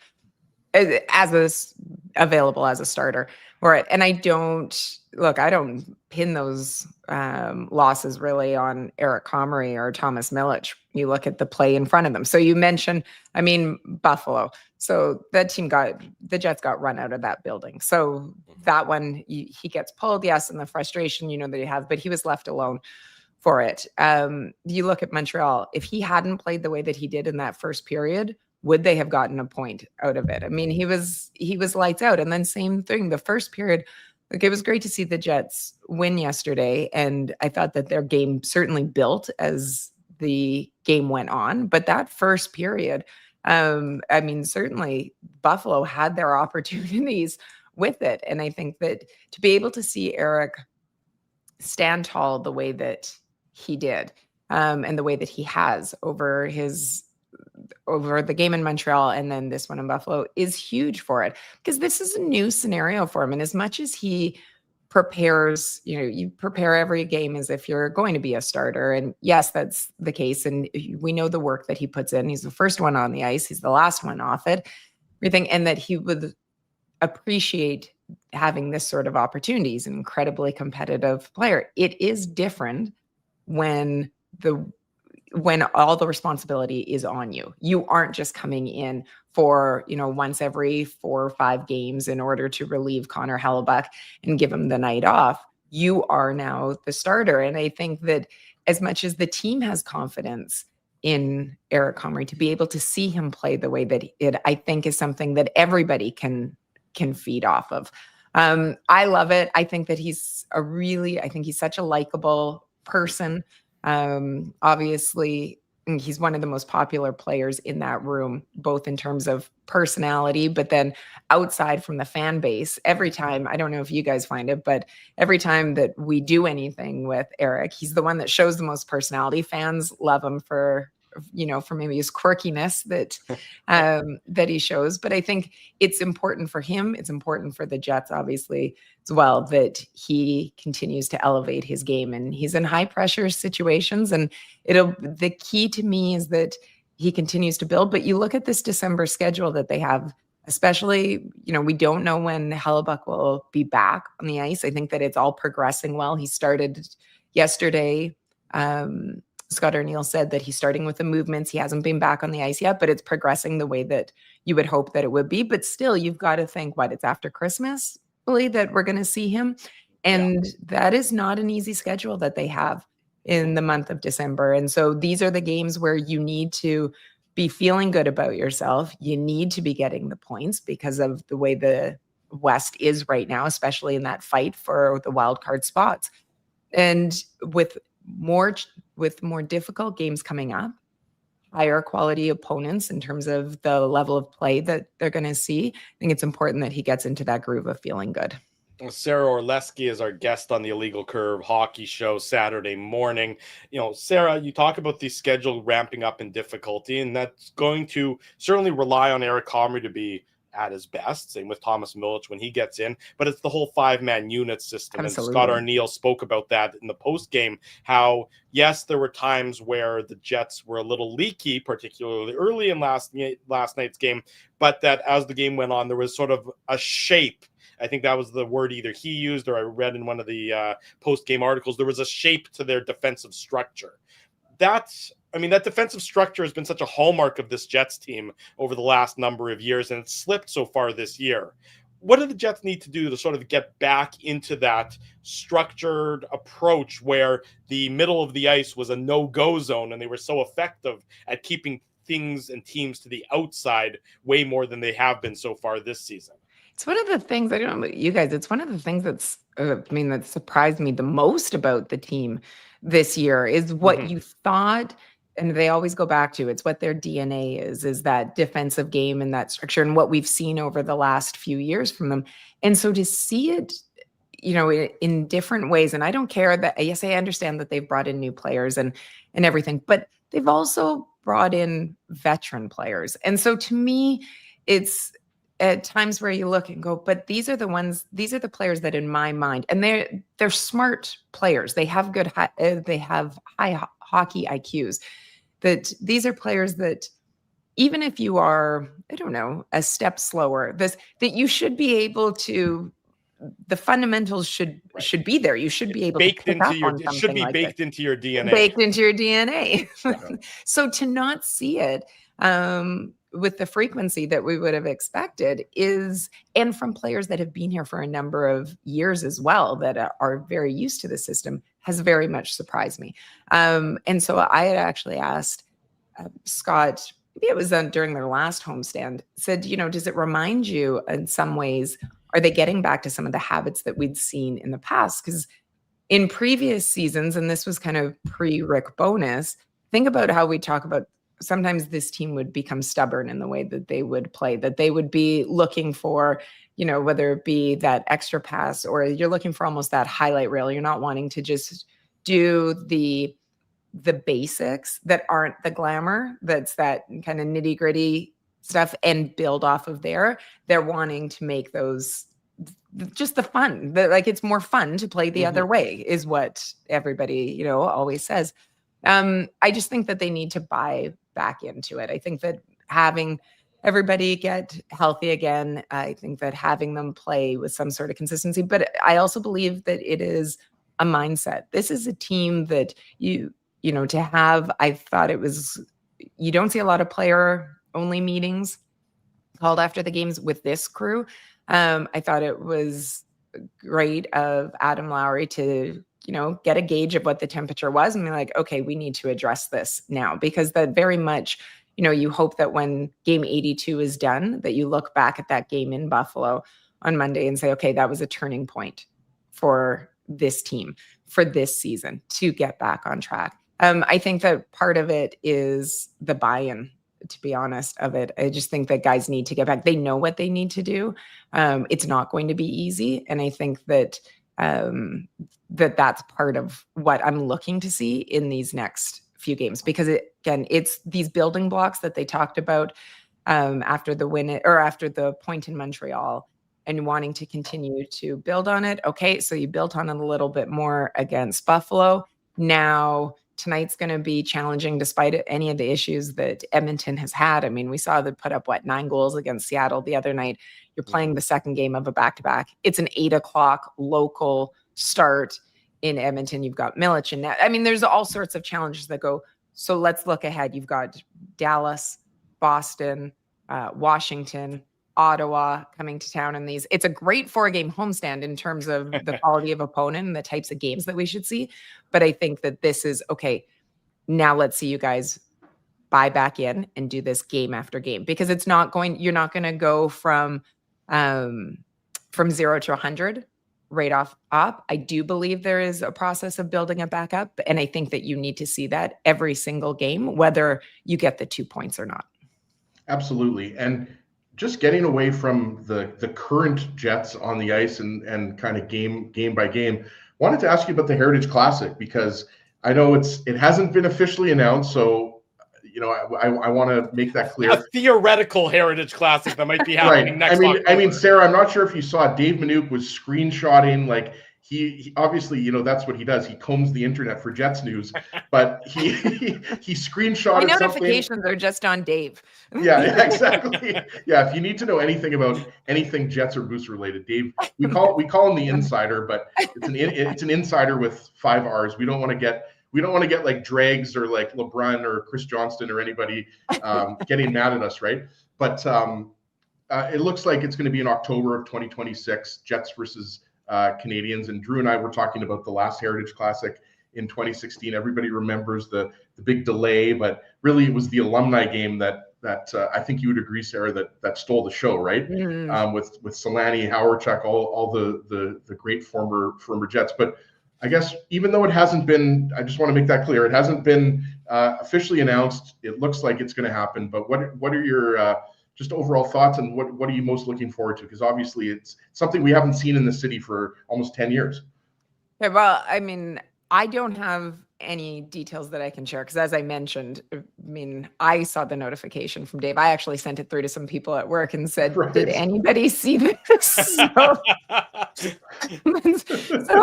available as a starter. And I don't pin those losses really on Eric Comry or Thomas Milic. You look at the play in front of them. So you mentioned, Buffalo. So the Jets got run out of that building. So that one, he gets pulled, yes, and the frustration, that he has, but he was left alone for it. You look at Montreal, if he hadn't played the way that he did in that first period, would they have gotten a point out of it? I mean, he was lights out. And then same thing, the first period, it was great to see the Jets win yesterday. And I thought that their game certainly built as the game went on. But that first period, certainly Buffalo had their opportunities with it. And I think that to be able to see Eric stand tall the way that he did, and the way that he has over the game in Montreal and then this one in Buffalo is huge for it, because this is a new scenario for him. And as much as he prepares, you prepare every game as if you're going to be a starter. And yes, that's the case. And we know the work that he puts in. He's the first one on the ice. He's the last one off it, everything. And that he would appreciate having this sort of opportunity. He's an incredibly competitive player. It is different when all the responsibility is on you. You aren't just coming in for, once every 4 or 5 games in order to relieve Connor Hellebuyck and give him the night off. You are now the starter. And I think that as much as the team has confidence in Eric Comry, to be able to see him play the way that I think is something that everybody can feed off of. I love it. I think that he's such a likable person. Obviously, he's one of the most popular players in that room, both in terms of personality, but then outside from the fan base. Every time, I don't know if you guys find it, but every time that we do anything with Eric, he's the one that shows the most personality. Fans love him for maybe his quirkiness that he shows. But I think it's important for him. It's important for the Jets, obviously, as well, that he continues to elevate his game. And he's in high pressure situations. And the key to me is that he continues to build. But you look at this December schedule that they have, especially, we don't know when Hellebuyck will be back on the ice. I think that it's all progressing well. He started yesterday Scott O'Neill said that he's starting with the movements. He hasn't been back on the ice yet, but it's progressing the way that you would hope that it would be. But still, you've got to think, it's after Christmas, really, that we're going to see him. And that is not an easy schedule that they have in the month of December. And so these are the games where you need to be feeling good about yourself. You need to be getting the points because of the way the West is right now, especially in that fight for the wild card spots. And with more difficult games coming up, higher quality opponents in terms of the level of play that they're going to see, I think it's important that he gets into that groove of feeling good. Sarah Orleski is our guest on the Illegal Curve hockey show Saturday morning. Sarah, you talk about the schedule ramping up in difficulty, and that's going to certainly rely on Eric Comrie to be at his best. Same with Thomas Milic when he gets in, but it's the whole 5-man unit system. Absolutely. And Scott O'Neill spoke about that in the post game, how yes, there were times where the Jets were a little leaky, particularly early in last night's game, but that as the game went on, there was sort of a shape. I think that was the word either he used or I read in one of the post-game articles. There was a shape to their defensive structure. That defensive structure has been such a hallmark of this Jets team over the last number of years, and it's slipped so far this year. What do the Jets need to do to sort of get back into that structured approach where the middle of the ice was a no-go zone and they were so effective at keeping things and teams to the outside way more than they have been so far this season? It's one of the things, I don't know about you guys, it's one of the things that surprised me the most about the team this year is what you thought, and they always go back to, it's what their DNA is that defensive game and that structure and what we've seen over the last few years from them. And so to see it, in different ways, and I don't care that, yes, I understand that they've brought in new players and everything, but they've also brought in veteran players. And so to me, it's at times where you look and go, but these are the players that in my mind, and they're smart players. They have they have high hockey IQs. That these are players that even if you are, I don't know, a step slower, that you should be able to, the fundamentals should be there. You should be able to pick up on something like this. It should be baked into your DNA. Baked into your DNA. So to not see it, with the frequency that we would have expected and from players that have been here for a number of years as well, that are very used to the system, has very much surprised me. And so I had actually asked Scott, maybe it was during their last homestand, said, does it remind you in some ways, are they getting back to some of the habits that we'd seen in the past? Because in previous seasons, and this was kind of pre-Rick Bowness, think about how we talk about sometimes this team would become stubborn in the way that they would play, that they would be looking for, whether it be that extra pass or you're looking for almost that highlight reel. You're not wanting to just do the basics that aren't the glamour, that's that kind of nitty gritty stuff and build off of there. They're wanting to make those just the fun, it's more fun to play the other way is what everybody, always says. I just think that they need to buy back into it. I think that having everybody get healthy again, I think that having them play with some sort of consistency, but I also believe that it is a mindset. This is a team that to have, I thought you don't see a lot of player only meetings called after the games with this crew. I thought it was great of Adam Lowry to get a gauge of what the temperature was and be like, okay, we need to address this now, because that very much, you hope that when game 82 is done, that you look back at that game in Buffalo on Monday and say, okay, that was a turning point for this team for this season to get back on track. I think that part of it is the buy-in, to be honest, of it. I just think that guys need to get back. They know what they need to do. It's not going to be easy. And I think that that's part of what I'm looking to see in these next few games, because it's these building blocks that they talked about after the win or after the point in Montreal and wanting to continue to build on it. Okay, so you built on it a little bit more against Buffalo. Now tonight's going to be challenging despite any of the issues that Edmonton has had. I mean, we saw them put up 9 goals against Seattle the other night. You're playing the second game of a back-to-back. It's an 8:00 local start. in Edmonton, you've got Millich and I mean, there's all sorts of challenges that go. So let's look ahead. You've got Dallas, Boston, Washington, Ottawa coming to town in these. It's a great 4-game homestand in terms of the quality of opponent and the types of games that we should see. But I think that this is okay. Now let's see you guys buy back in and do this game after game, because you're not going to go from 0 to 100 right off up. I do believe there is a process of building it back up. And I think that you need to see that every single game, whether you get the 2 points or not. Absolutely. And just getting away from the current Jets on the ice and kind of game by game, wanted to ask you about the Heritage Classic, because I know it hasn't been officially announced. So, I want to make that clear. A theoretical Heritage Classic that might be happening next October. I mean, Sarah, I'm not sure if you saw Dave Minuk was screenshotting, like he obviously, that's what he does. He combs the internet for Jets news, but he screenshotted My notifications something. are just on Dave. Yeah, exactly. Yeah, if you need to know anything about anything Jets or Moose related, Dave, we call him the insider, but it's an insider with 5 R's. We don't want to get like Dregs or like LeBrun or Chris Johnston or anybody getting mad at us, right? But it looks like it's going to be in October of 2026, Jets versus Canadians. And Drew and I were talking about the last Heritage Classic in 2016. Everybody remembers the big delay, but really it was the alumni game that I think you would agree, Sarah, that stole the show, right? Mm. With Solani, Hawerchuk, all the great former Jets. But I guess even though it hasn't been, I just want to make that clear, it hasn't been officially announced. It looks like it's going to happen. But what are your just overall thoughts, and what are you most looking forward to? Because obviously it's something we haven't seen in the city for almost 10 years. Yeah, well, I mean, I don't have any details that I can share because, as I mentioned, I mean, I saw the notification from Dave. I actually sent it through to some people at work and said, Right. Did anybody see this? So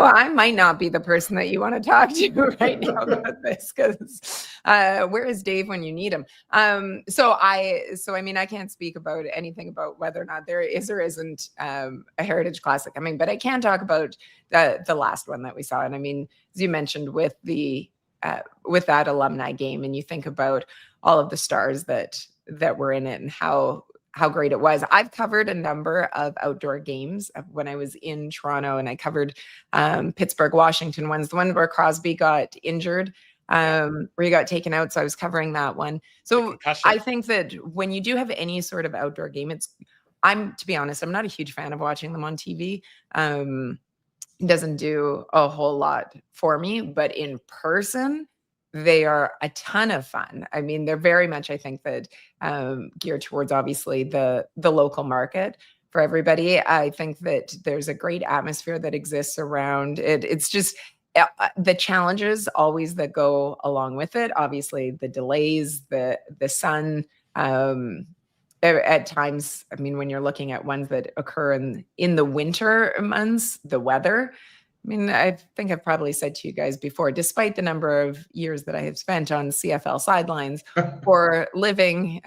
I might not be the person that you want to talk to right now about this, because where is Dave when you need him? So I mean, I can't speak about anything about whether or not there is or isn't a Heritage Classic. I mean, but I can talk about the last one that we saw. And I mean, as you mentioned, with that alumni game, and you think about all of the stars that were in it and how great it was. I've covered a number of outdoor games when I was in Toronto, and I covered Pittsburgh, Washington ones, the one where Crosby got injured, where he got taken out. So I was covering that one. So I think that when you do have any sort of outdoor game, to be honest, I'm not a huge fan of watching them on TV. It doesn't do a whole lot for me, but in person, they are a ton of fun. I mean, they're very much, I think, that geared towards obviously the local market for everybody. I think that there's a great atmosphere that exists around it. It's just the challenges always that go along with it. Obviously, the delays, the sun. At times, I mean, when you're looking at ones that occur in the winter months, the weather. I mean, I think I've probably said to you guys before, despite the number of years that I have spent on CFL sidelines or living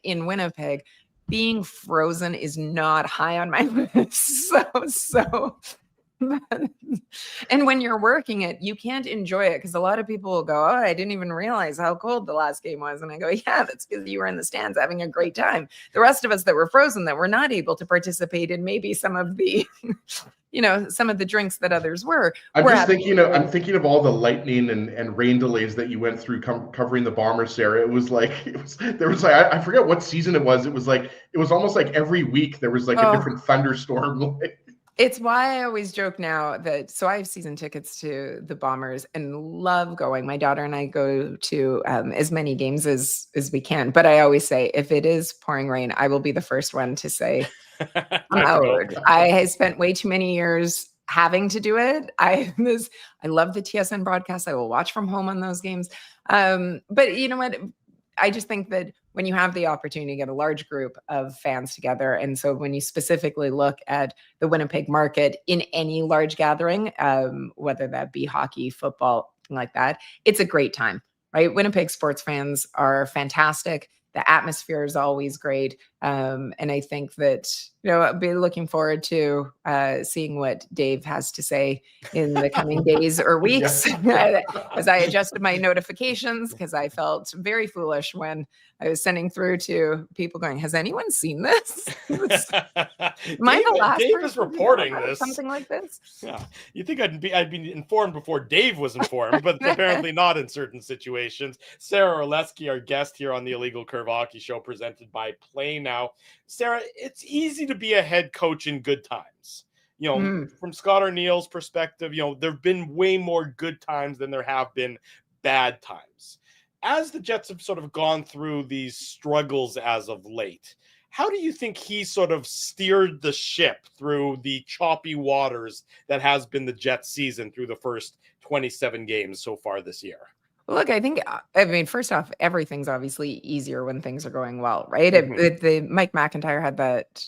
in Winnipeg, being frozen is not high on my list. So and when you're working it, you can't enjoy it, because a lot of people will go, oh, I didn't even realize how cold the last game was. And I go, yeah, that's because you were in the stands having a great time. The rest of us that were frozen, that were not able to participate in maybe some of the, some of the drinks that others were. I'm thinking of all the lightning and rain delays that you went through covering the Bombers, Sarah. There was I forget what season it was. It was almost like every week there was like a different thunderstorm. It's why I always joke now so I have season tickets to the Bombers and love going. My daughter and I go to as many games as we can. But I always say, if it is pouring rain, I will be the first one to say, I'm out. I spent way too many years having to do it. I love the TSN broadcast. I will watch from home on those games. But you know what? I just think that when you have the opportunity to get a large group of fans together, and so when you specifically look at the Winnipeg market in any large gathering, whether that be hockey, football, like that, it's a great time, right? Winnipeg sports fans are fantastic. The atmosphere is always great. And I think that, I'll be looking forward to seeing what Dave has to say in the coming days or weeks as I adjusted my notifications, because I felt very foolish when I was sending through to people going, has anyone seen this? Am I the last Dave person is to know reporting about this. something like this? Yeah, you think I'd be informed before Dave was informed, but apparently not in certain situations. Sarah Orleski, our guest here on the Illegal Curve Hockey Show, presented by Play Now. Sarah, it's easy to be a head coach in good times. From Scott O'Neill's perspective, there've been way more good times than there have been bad times. As the Jets have sort of gone through these struggles as of late, how do you think he sort of steered the ship through the choppy waters that has been the Jets season through the first 27 games so far this year? Look, I mean, first off, everything's obviously easier when things are going well, right? Mm-hmm. Mike McIntyre had that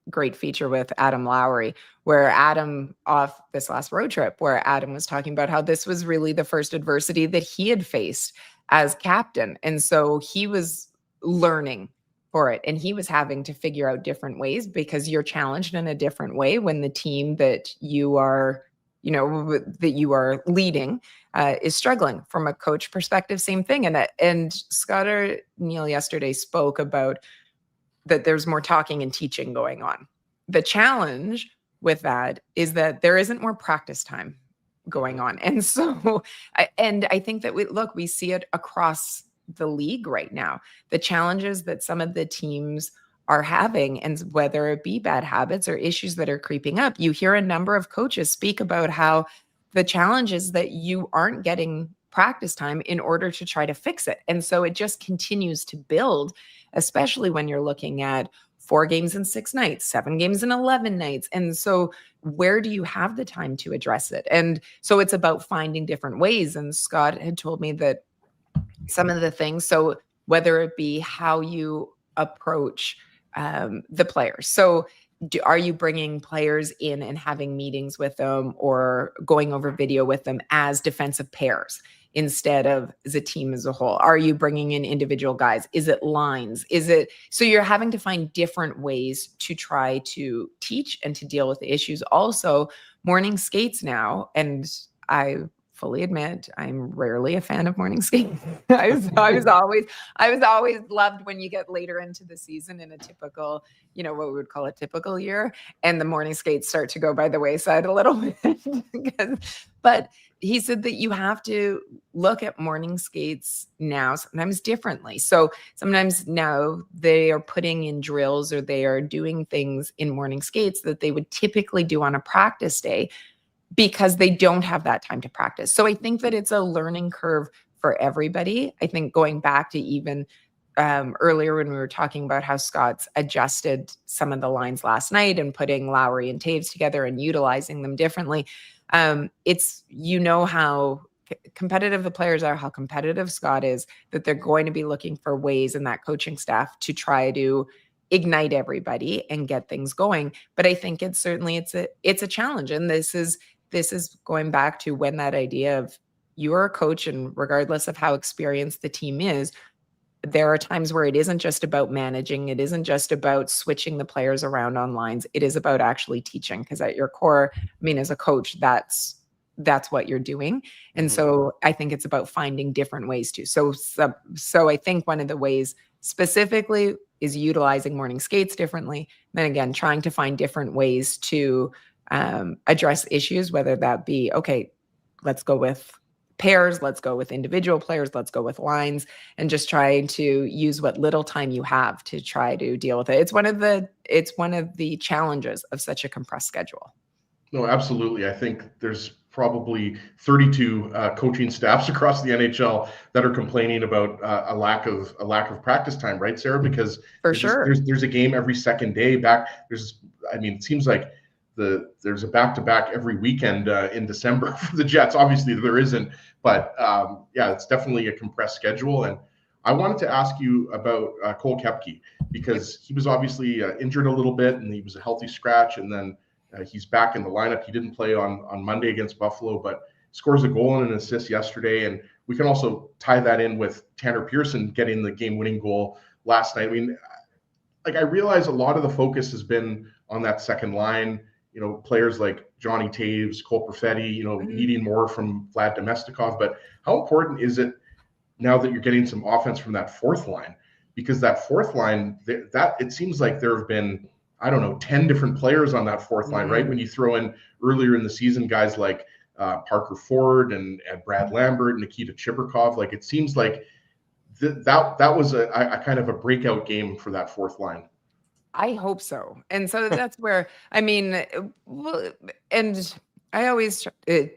great feature with Adam Lowry, where Adam, off this last road trip, where Adam was talking about how this was really the first adversity that he had faced as captain. And so he was learning for it, and he was having to figure out different ways, because you're challenged in a different way when the team that you are leading is struggling. From a coach perspective, same thing. And Scott O'Neill yesterday spoke about that there's more talking and teaching going on. The challenge with that is that there isn't more practice time going on. And so, I think that we see it across the league right now. The challenges that some of the teams are having, and whether it be bad habits or issues that are creeping up, you hear a number of coaches speak about how the challenge is that you aren't getting practice time in order to try to fix it. And so it just continues to build, especially when you're looking at 4 games in 6 nights, 7 games in 11 nights. And so where do you have the time to address it? And so it's about finding different ways. And Scott had told me that some of the things, so whether it be how you approach the players. So are you bringing players in and having meetings with them, or going over video with them as defensive pairs instead of as a team as a whole? Are you bringing in individual guys? Is it lines? So you're having to find different ways to try to teach and to deal with the issues. Also, morning skates now, and I fully admit I'm rarely a fan of morning skating. I was always loved when you get later into the season in a typical, what we would call a typical year, and the morning skates start to go by the wayside a little bit. But he said that you have to look at morning skates now sometimes differently. So sometimes now they are putting in drills, or they are doing things in morning skates that they would typically do on a practice day, because they don't have that time to practice. So I think that it's a learning curve for everybody. I think going back to even earlier when we were talking about how Scott's adjusted some of the lines last night and putting Lowry and Taves together and utilizing them differently. It's, how competitive the players are, how competitive Scott is, that they're going to be looking for ways in that coaching staff to try to ignite everybody and get things going. But I think it's a challenge. And this is going back to when that idea of you're a coach, and regardless of how experienced the team is, there are times where it isn't just about managing. It isn't just about switching the players around on lines. It is about actually teaching, because at your core, as a coach, that's what you're doing. And so I think it's about finding different ways to. So I think one of the ways specifically is utilizing morning skates differently. Then again, trying to find different ways to address issues, whether that be, okay, let's go with pairs, let's go with individual players, let's go with lines, and just trying to use what little time you have to try to deal with it. It's one of the challenges of such a compressed schedule. No, absolutely. I think there's probably 32 coaching staffs across the NHL that are complaining about a lack of practice time, right, Sarah? Because there's a game every second day back. It seems like there's a back-to-back every weekend in December for the Jets. Obviously there isn't, but it's definitely a compressed schedule. And I wanted to ask you about Cole Koepke, because he was obviously injured a little bit, and he was a healthy scratch, and then he's back in the lineup. He didn't play on Monday against Buffalo, but scores a goal and an assist yesterday. And we can also tie that in with Tanner Pearson getting the game-winning goal last night. like I realize a lot of the focus has been on that second line, players like Johnny Taves, Cole Perfetti, needing more from Vlad Domestikov. But how important is it now that you're getting some offense from that fourth line? Because that fourth line, that it seems like there have been, I don't know, 10 different players on that fourth line, right? When you throw in earlier in the season, guys like Parker Ford and Brad Lambert, Nikita Chibrikov, like it seems like that was a kind of a breakout game for that fourth line. I hope so. And so that's where, and I always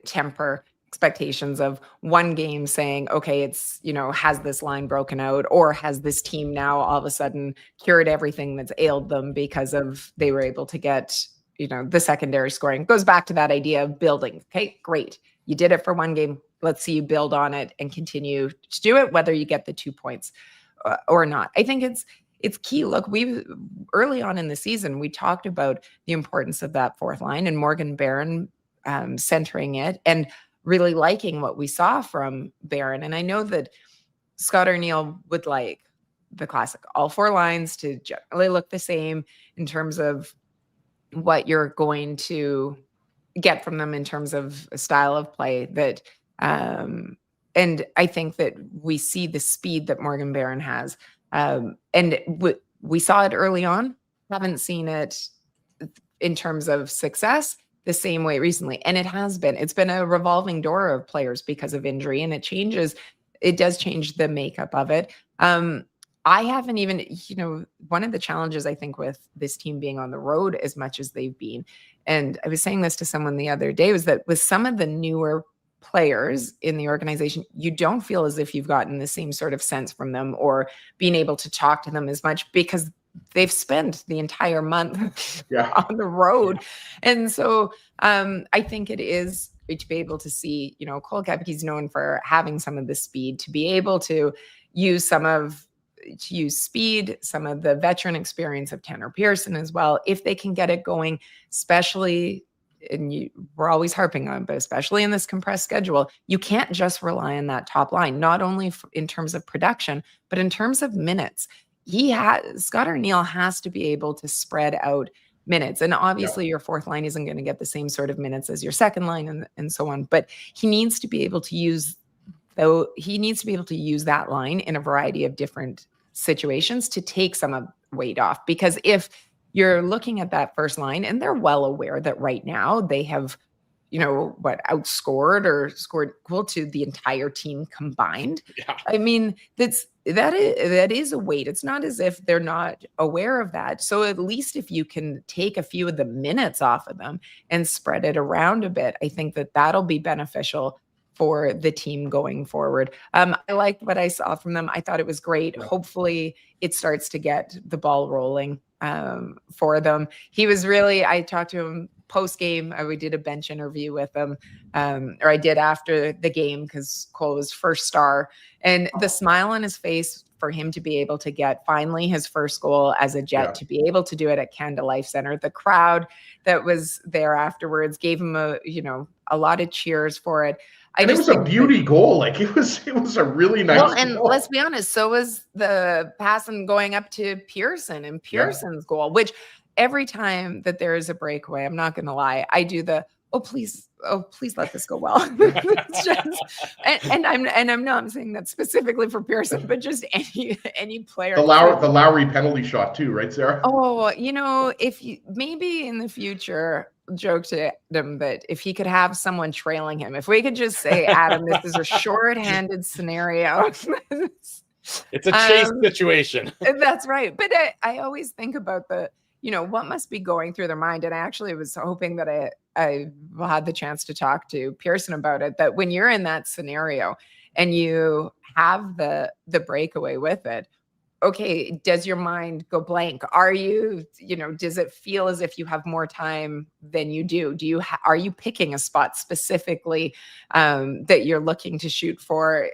temper expectations of one game saying, okay, it's, has this line broken out, or has this team now all of a sudden cured everything that's ailed them because of they were able to get, the secondary scoring. It goes back to that idea of building. Okay, great. You did it for one game. Let's see you build on it and continue to do it, whether you get the 2 points or not. I think it's key. Look, early on in the season, we talked about the importance of that fourth line and Morgan Barron centering it and really liking what we saw from Barron. And I know that Scott Arniel would like the classic all four lines to generally look the same in terms of what you're going to get from them in terms of a style of play that and I think that we see the speed that Morgan Barron has. And we saw it early on, haven't seen it in terms of success the same way recently. And it's been a revolving door of players because of injury, and it does change the makeup of it. I haven't even, one of the challenges I think with this team being on the road as much as they've been, and I was saying this to someone the other day, was that with some of the newer players in the organization, you don't feel as if you've gotten the same sort of sense from them or being able to talk to them as much because they've spent the entire month on the road. And so I think it is to be able to see, Cole Koepke's known for having some of the speed, to be able to use speed, some of the veteran experience of Tanner Pearson as well, if they can get it going, especially, and we're always harping on, but especially in this compressed schedule, you can't just rely on that top line, not only in terms of production, but in terms of minutes. Scott Arniel has to be able to spread out minutes. And obviously your fourth line isn't going to get the same sort of minutes as your second line and so on, but he needs to be able to use that line in a variety of different situations to take some of the weight off. Because if you're looking at that first line, and they're well aware that right now they have, outscored or scored equal to the entire team combined. Yeah. I mean, that is a weight. It's not as if they're not aware of that. So at least if you can take a few of the minutes off of them and spread it around a bit, I think that that'll be beneficial for the team going forward. I liked what I saw from them. I thought it was great. Yeah. Hopefully it starts to get the ball rolling for them. I talked to him post-game. We did a bench interview with him, or I did after the game because Cole was first star. And the smile on his face for him to be able to get finally his first goal as a Jet, to be able to do it at Canada Life Center. The crowd that was there afterwards gave him a lot of cheers for it. And it was a beauty goal. Like it was a really nice goal. And let's be honest, so was the pass and going up to Pearson and Pearson's goal, which every time that there is a breakaway, I'm not going to lie, I do please let this go well. I'm not saying that specifically for Pearson, but just any player. The Lowry penalty shot too, right, Sarah? Oh, if you maybe in the future joke to Adam that if he could have someone trailing him, if we could just say, Adam, this is a short-handed scenario. It's a chase situation. That's right. But I always think about what must be going through their mind. And I actually was hoping that I had the chance to talk to Pearson about it, that when you're in that scenario and you have the breakaway with it, okay, does your mind go blank? Are you, does it feel as if you have more time than you do? Are you picking a spot specifically that you're looking to shoot for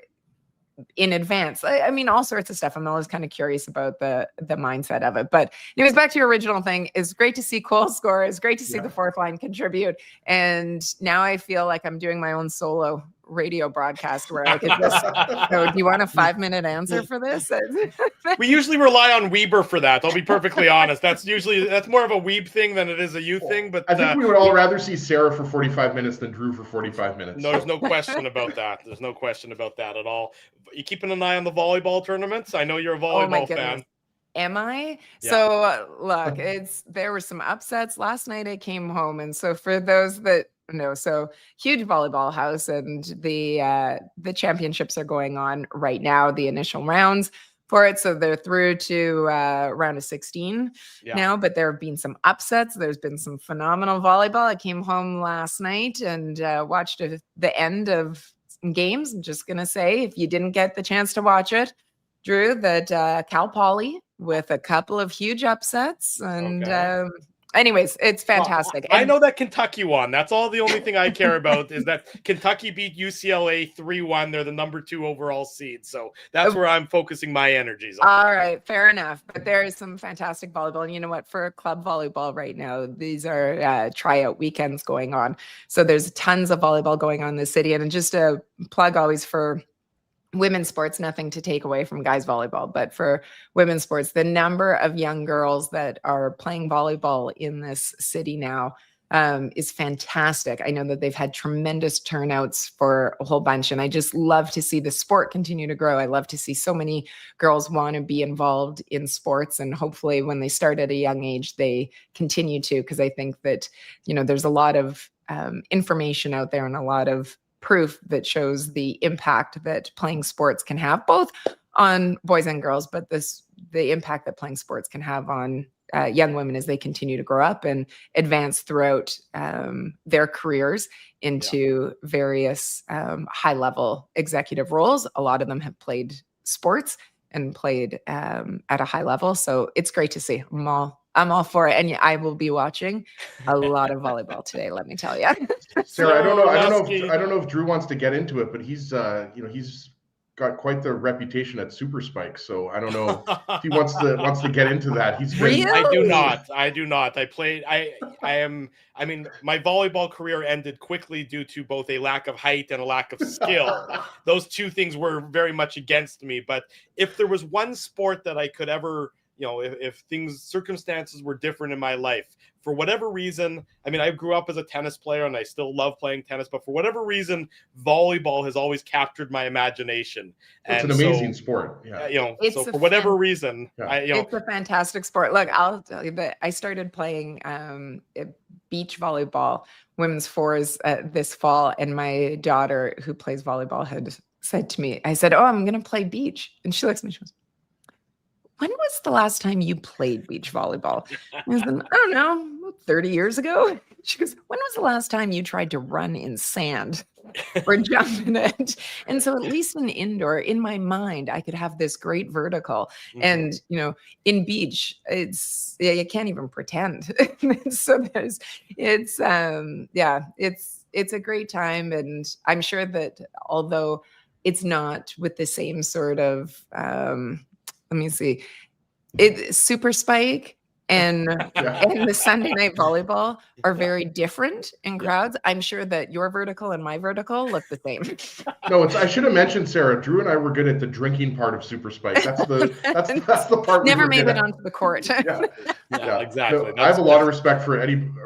in advance? I mean, all sorts of stuff. I'm always kind of curious about the mindset of it. But anyways, back to your original thing. It's great to see Cole score. It's great to see the fourth line contribute. And now I feel like I'm doing my own solo radio broadcast where I could just go, do you want a 5-minute answer for this? We usually rely on Weber for that. I'll be perfectly honest. That's more of a Weeb thing than it is a you thing. But I think we would all rather see Sarah for 45 minutes than Drew for 45 minutes. No, there's no question about that. There's no question about that at all. You keeping an eye on the volleyball tournaments? I know you're a volleyball fan. Am I? Yeah. So look, there were some upsets last night. I came home, and so for those that know, so huge volleyball house, and the championships are going on right now. The initial rounds for it, so they're through to round of 16 now. But there have been some upsets. There's been some phenomenal volleyball. I came home last night and watched the end of some games. I'm just gonna say, if you didn't get the chance to watch it, Drew, that Cal Poly with a couple of huge upsets. And anyways, it's fantastic. I know that Kentucky won. That's all the only thing I care about is that Kentucky beat UCLA 3-1. They're the number 2 overall seed. So that's where I'm focusing my energies on. All right, fair enough. But there is some fantastic volleyball. And you know what? For club volleyball right now, these are tryout weekends going on. So there's tons of volleyball going on in the city. And just a plug always for women's sports, nothing to take away from guys volleyball, but for women's sports, the number of young girls that are playing volleyball in this city now is fantastic. I know that they've had tremendous turnouts for a whole bunch, and I just love to see the sport continue to grow. I love to see so many girls want to be involved in sports, and hopefully when they start at a young age, they continue to, because I think that, you know, there's a lot of information out there and a lot of proof that shows the impact that playing sports can have both on boys and girls, but the impact that playing sports can have on young women as they continue to grow up and advance throughout their careers into various high-level executive roles. A lot of them have played sports and played at a high level, so it's great to see. I'm all for it, and I will be watching a lot of volleyball today. Let me tell you, Sarah. I don't know if Drew wants to get into it, but he's got quite the reputation at Super Spikes. So I don't know if he wants to get into that. He's been, really? I do not. I mean, my volleyball career ended quickly due to both a lack of height and a lack of skill. Those two things were very much against me. But if there was one sport that I could ever, you know, if circumstances were different in my life, for whatever reason, I mean, I grew up as a tennis player and I still love playing tennis, but for whatever reason, volleyball has always captured my imagination. It's an amazing sport. Yeah. You know, so for whatever reason, it's a fantastic sport. Look, I'll tell you that I started playing beach volleyball, women's fours this fall, and my daughter, who plays volleyball, had said to me, I said, "Oh, I'm going to play beach," and she looks at me, she goes, "When was the last time you played beach volleyball?" I said, "I don't know, 30 years ago." She goes, "When was the last time you tried to run in sand or jump in it?" And so at least in indoor, in my mind, I could have this great vertical. Mm-hmm. And, you know, in beach, you can't even pretend. So it's a great time. And I'm sure that although it's not with the same sort of, let me see. Super Spike and the Sunday night volleyball are very different in crowds. I'm sure that your vertical and my vertical look the same. No, I should have mentioned, Sarah. Drew and I were good at the drinking part of Super Spike. That's the part. Never made it onto the court. Yeah, exactly. I have a lot of respect for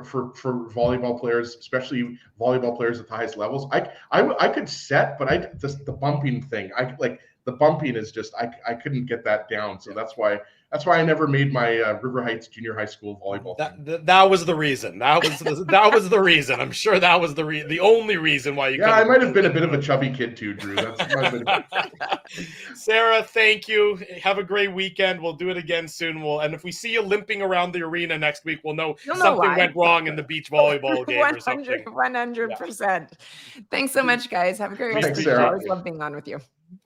for volleyball players, especially volleyball players at the highest levels. I could set, but the bumping thing. The bumping is just I couldn't get that down. So that's why I never made my River Heights Junior High School volleyball team. That was the reason. That was the reason. I'm sure that was the only reason why you. Yeah, I might have been a bit of a chubby kid too, Drew. Sarah, thank you. Have a great weekend. We'll do it again soon. And if we see you limping around the arena next week, we'll know something went wrong in the beach volleyball game or something. 100%. Yeah. Thanks so much, guys. Have a great week. Sarah. Always love being on with you.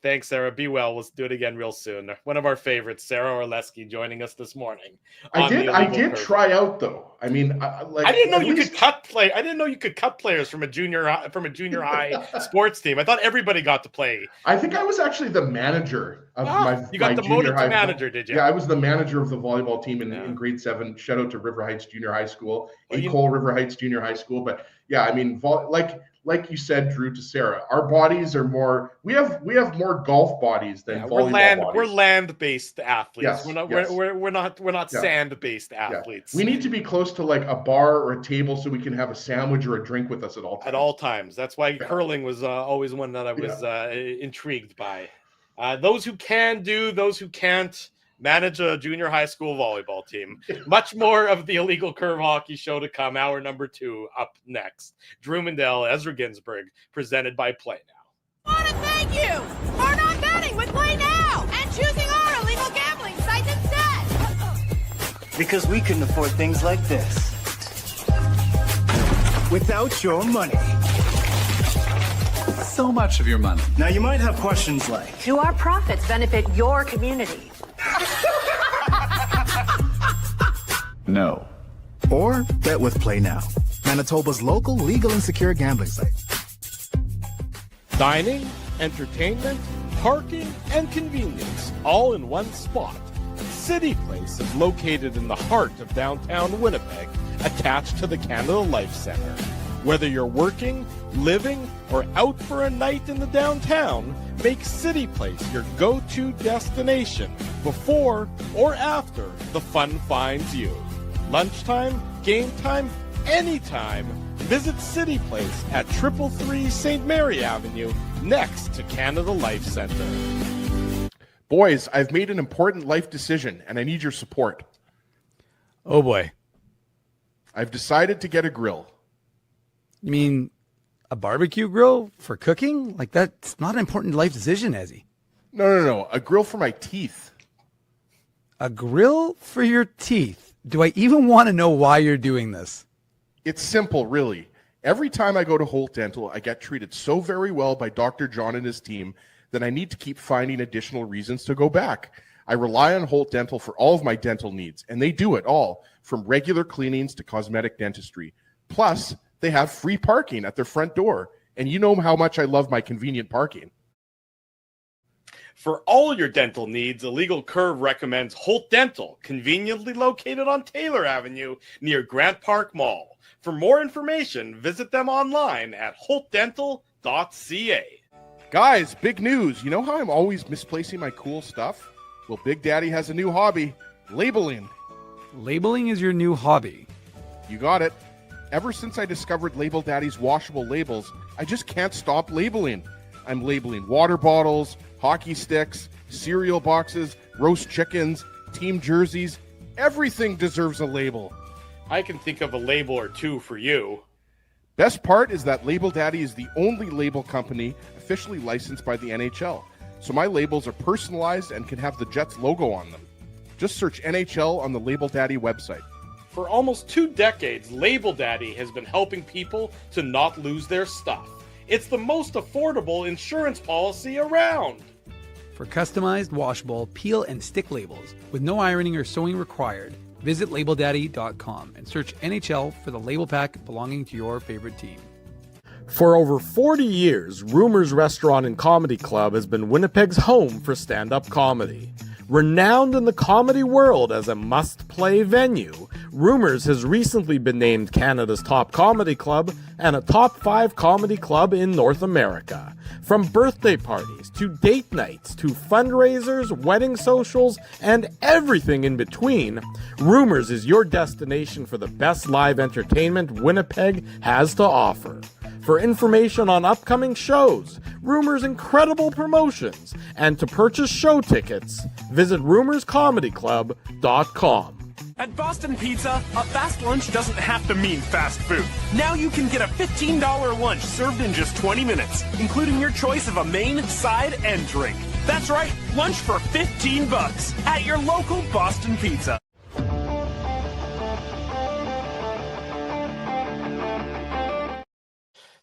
Thanks, Sarah. Be well. Let's do it again real soon. One of our favorites, Sarah Orleski, joining us this morning. I did try out though. I mean, I didn't know you could cut play. I didn't know you could cut players from a junior high sports team. I thought everybody got to play. I think I was actually the manager of my. You got demoted to manager, did you? Yeah, I was the manager of the volleyball team in grade 7. Shout out to River Heights Junior High School, Cole River Heights Junior High School. But yeah, I mean, like you said, Drew, to Sarah, our bodies are more. We have more golf bodies than volleyball bodies. We're land-based athletes. Yes, we're not Yeah. sand-based Yeah. athletes. We need to be close to like a bar or a table so we can have a sandwich or a drink with us at all times. At all times. That's why curling was always one that I was intrigued by. Those who can do, those who can't, manage a junior high school volleyball team. Much more of the Illegal Curve Hockey Show to come. Hour number 2 up next. Drew Mandel, Ezra Ginsburg, presented by Play Now. I want to thank you for not betting with Play Now and choosing our illegal gambling site instead. Because we couldn't afford things like this without your money. So much of your money. Now you might have questions like, do our profits benefit your community? no. Or bet with Play Now, Manitoba's local legal and secure gambling site. Dining, entertainment, parking, and convenience, all in one spot. City Place is located in the heart of downtown Winnipeg, attached to the Canada Life Centre. Whether you're working, living, or out for a night in the downtown, make City Place your go-to destination before or after the fun finds you. Lunchtime, game time, anytime. Visit City Place at 333 St. Mary Avenue, next to Canada Life Centre. Boys, I've made an important life decision, and I need your support. Oh boy. I've decided to get a grill. You mean a barbecue grill for cooking? Like, that's not an important life decision, Ezzy. No. A grill for my teeth. A grill for your teeth? Do I even want to know why you're doing this? It's simple, really. Every time I go to Holt Dental, I get treated so very well by Dr. John and his team that I need to keep finding additional reasons to go back. I rely on Holt Dental for all of my dental needs, and they do it all, from regular cleanings to cosmetic dentistry. Plus, they have free parking at their front door, and you know how much I love my convenient parking. For all your dental needs, Illegal Curve recommends Holt Dental, conveniently located on Taylor Avenue near Grant Park Mall. For more information, visit them online at holtdental.ca. Guys, big news. You know how I'm always misplacing my cool stuff? Well, Big Daddy has a new hobby, labeling. Labeling is your new hobby. You got it. Ever since I discovered Label Daddy's washable labels, I just can't stop labeling. I'm labeling water bottles, hockey sticks, cereal boxes, roast chickens, team jerseys. Everything deserves a label. I can think of a label or two for you. Best part is that Label Daddy is the only label company officially licensed by the NHL. So my labels are personalized and can have the Jets logo on them. Just search NHL on the Label Daddy website. For almost 2 decades, Label Daddy has been helping people to not lose their stuff. It's the most affordable insurance policy around. For customized, washable, peel and stick labels with no ironing or sewing required, visit labeldaddy.com and search NHL for the label pack belonging to your favorite team. For over 40 years, Rumors Restaurant and Comedy Club has been Winnipeg's home for stand-up comedy. Renowned in the comedy world as a must-play venue, Rumors has recently been named Canada's top comedy club and a top 5 comedy club in North America. From birthday parties to date nights to fundraisers, wedding socials, and everything in between, Rumors is your destination for the best live entertainment Winnipeg has to offer. For information on upcoming shows, Rumors' incredible promotions, and to purchase show tickets, visit rumorscomedyclub.com. At Boston Pizza, a fast lunch doesn't have to mean fast food. Now you can get a $15 lunch served in just 20 minutes, including your choice of a main, side, and drink. That's right, lunch for $15 at your local Boston Pizza.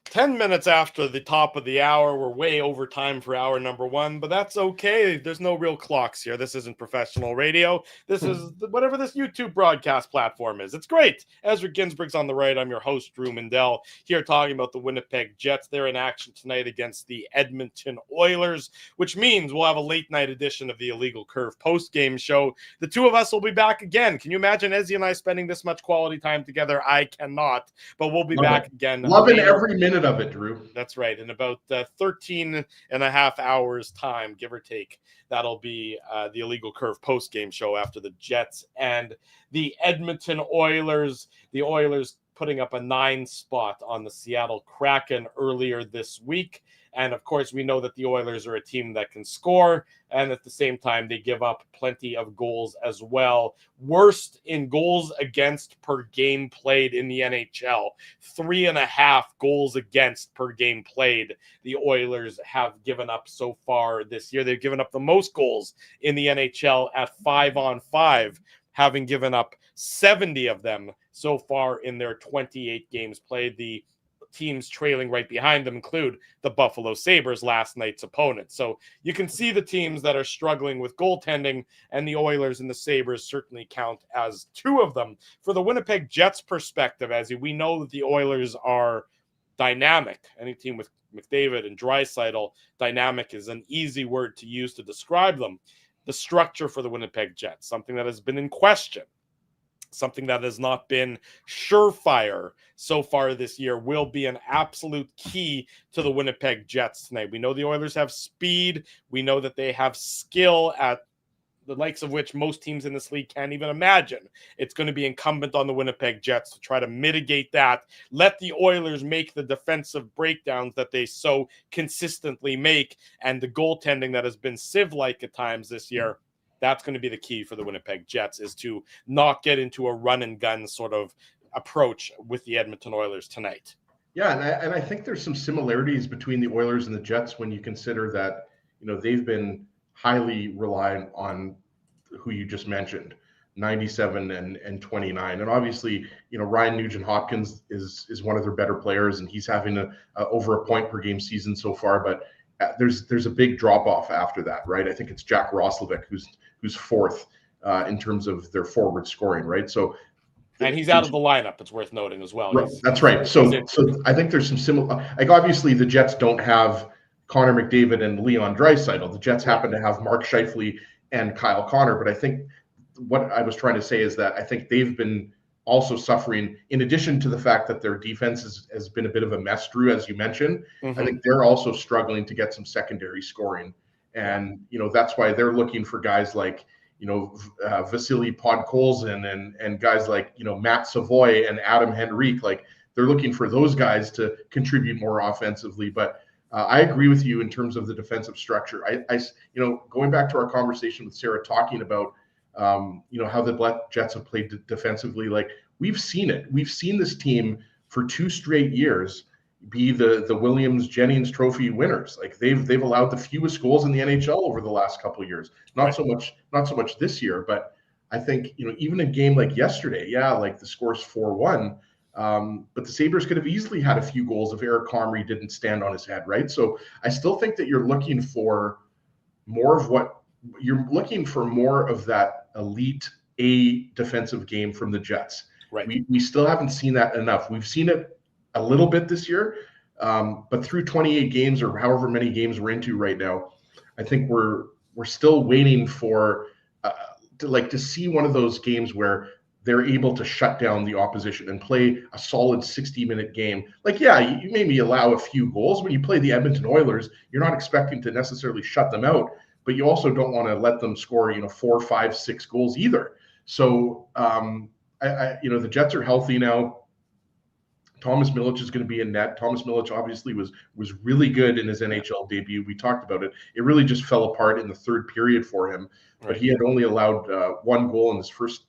10 minutes after the top of the hour, we're way over time for hour number 1, but that's okay. There's no real clocks here. This isn't professional radio. This is whatever this YouTube broadcast platform is. It's great. Ezra Ginsburg's on the right. I'm your host, Drew Mandel, here talking about the Winnipeg Jets. They're in action tonight against the Edmonton Oilers, which means we'll have a late night edition of the Illegal Curve post-game show. The two of us will be back again. Can you imagine Ezzy and I spending this much quality time together? I cannot, but we'll be back again. Loving every minute minute of it, Drew. That's right. In about 13 and a half hours time, give or take, that'll be the Illegal Curve post-game show after the Jets and the Edmonton Oilers. The Oilers putting up a 9 spot on the Seattle Kraken earlier this week. And of course, we know that the Oilers are a team that can score, and at the same time, they give up plenty of goals as well. Worst in goals against per game played in the NHL. 3.5 goals against per game played. The Oilers have given up so far this year. They've given up the most goals in the NHL at 5-on-5, having given up 70 of them so far in their 28 games played. The teams trailing right behind them include the Buffalo Sabres, last night's opponent. So you can see the teams that are struggling with goaltending, and the Oilers and the Sabres certainly count as 2 of them. For the Winnipeg Jets perspective, as we know that the Oilers are dynamic. Any team with McDavid and Draisaitl, dynamic is an easy word to use to describe them. The structure for the Winnipeg Jets, something that has been in question, something that has not been surefire so far this year, will be an absolute key to the Winnipeg Jets tonight. We know the Oilers have speed. We know that they have skill at the likes of which most teams in this league can't even imagine. It's going to be incumbent on the Winnipeg Jets to try to mitigate that. Let the Oilers make the defensive breakdowns that they so consistently make, and the goaltending that has been sieve-like at times this year. That's going to be the key for the Winnipeg Jets, is to not get into a run and gun sort of approach with the Edmonton Oilers tonight. Yeah, and I think there's some similarities between the Oilers and the Jets when you consider that, they've been highly reliant on who you just mentioned, 97 and 29. And obviously, Ryan Nugent-Hopkins is one of their better players, and he's having over a point per game season so far, but there's a big drop off after that, right? I think it's Jack Roslovic who's fourth in terms of their forward scoring, right? So, and he's out of the lineup. It's worth noting as well. Right, that's right. So I think there's some similar. Like obviously, the Jets don't have Connor McDavid and Leon Draisaitl. The Jets happen to have Mark Scheifele and Kyle Connor. But I think what I was trying to say is that I think they've been also suffering, in addition to the fact that their defense has been a bit of a mess, Drew, as you mentioned. I think they're also struggling to get some secondary scoring. And, that's why they're looking for guys like, Vasily Podkolzin and guys like, Matt Savoy and Adam Henrique. Like, they're looking for those guys to contribute more offensively. But I agree with you in terms of the defensive structure. I going back to our conversation with Sarah, talking about, how the Jets have played defensively. Like, we've seen it. We've seen this team for 2 straight years be the Williams Jennings Trophy winners. Like, they've allowed the fewest goals in the NHL over the last couple of years. Not so much this year, but I think, even a game like yesterday, like the score's 4-1. But the Sabres could have easily had a few goals if Eric Comrie didn't stand on his head, right? So I still think that you're looking for more of that elite A defensive game from the Jets. Right. We still haven't seen that enough. We've seen it a little bit this year, but through 28 games or however many games we're into right now, I think we're still waiting for to see one of those games where they're able to shut down the opposition and play a solid 60-minute game. Like, you maybe allow a few goals. When you play the Edmonton Oilers, you're not expecting to necessarily shut them out, but you also don't want to let them score, 4, 5, 6 goals either. So, the Jets are healthy now. Thomas Milic is going to be in net. Thomas Milic obviously was really good in his NHL debut. We talked about it. It really just fell apart in the third period for him, but he had only allowed 1 goal in his first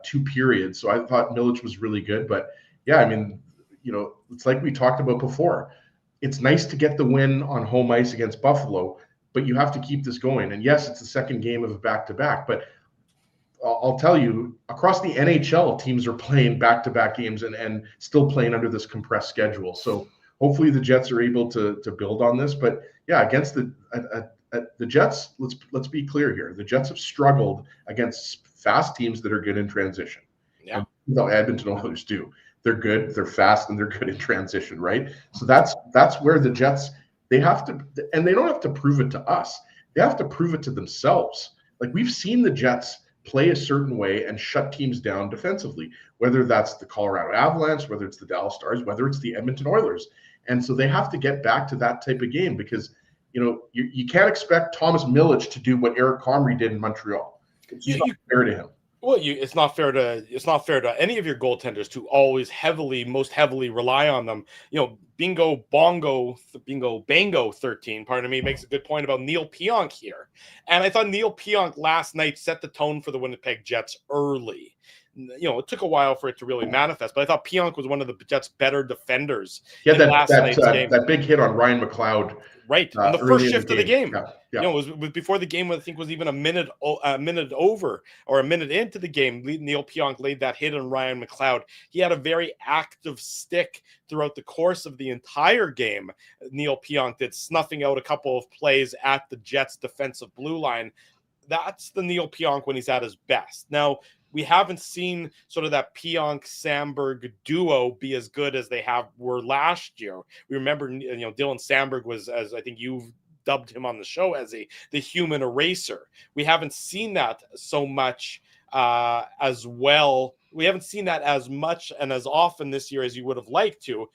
2 periods. So I thought Milic was really good. But it's like we talked about before. It's nice to get the win on home ice against Buffalo, but you have to keep this going. And yes, it's the second game of a back-to-back, but I'll tell you, across the NHL, teams are playing back-to-back games and still playing under this compressed schedule. So hopefully the Jets are able to build on this. But against the Jets, let's be clear here. The Jets have struggled against fast teams that are good in transition. Yeah, the Edmonton Oilers do. They're good, they're fast, and they're good in transition, right? So that's where the Jets, they have to, and they don't have to prove it to us. They have to prove it to themselves. Like, we've seen the Jets play a certain way and shut teams down defensively, whether that's the Colorado Avalanche, whether it's the Dallas Stars, whether it's the Edmonton Oilers. And so they have to get back to that type of game because, you can't expect Thomas Milic to do what Eric Comrie did in Montreal. It's not fair to him. Well, it's not fair to any of your goaltenders to always most heavily rely on them. Bingo Bango 13, pardon me, makes a good point about Neil Pionk here. And I thought Neil Pionk last night set the tone for the Winnipeg Jets early. It took a while for it to really manifest, but I thought Pionk was one of the Jets' better defenders. Yeah, that big hit on Ryan McLeod. Right, on the first shift of the game. Yeah. It was before the game. I think was even a minute over or a minute into the game. Neil Pionk laid that hit on Ryan McLeod. He had a very active stick throughout the course of the entire game. Neil Pionk did, snuffing out a couple of plays at the Jets' defensive blue line. That's the Neil Pionk when he's at his best. Now, we haven't seen sort of that Pionk-Samberg duo be as good as they were last year. We remember, Dylan Samberg was, as I think you've dubbed him on the show, as the human eraser. We haven't seen that so much as well. We haven't seen that as much and as often this year as you would have liked to.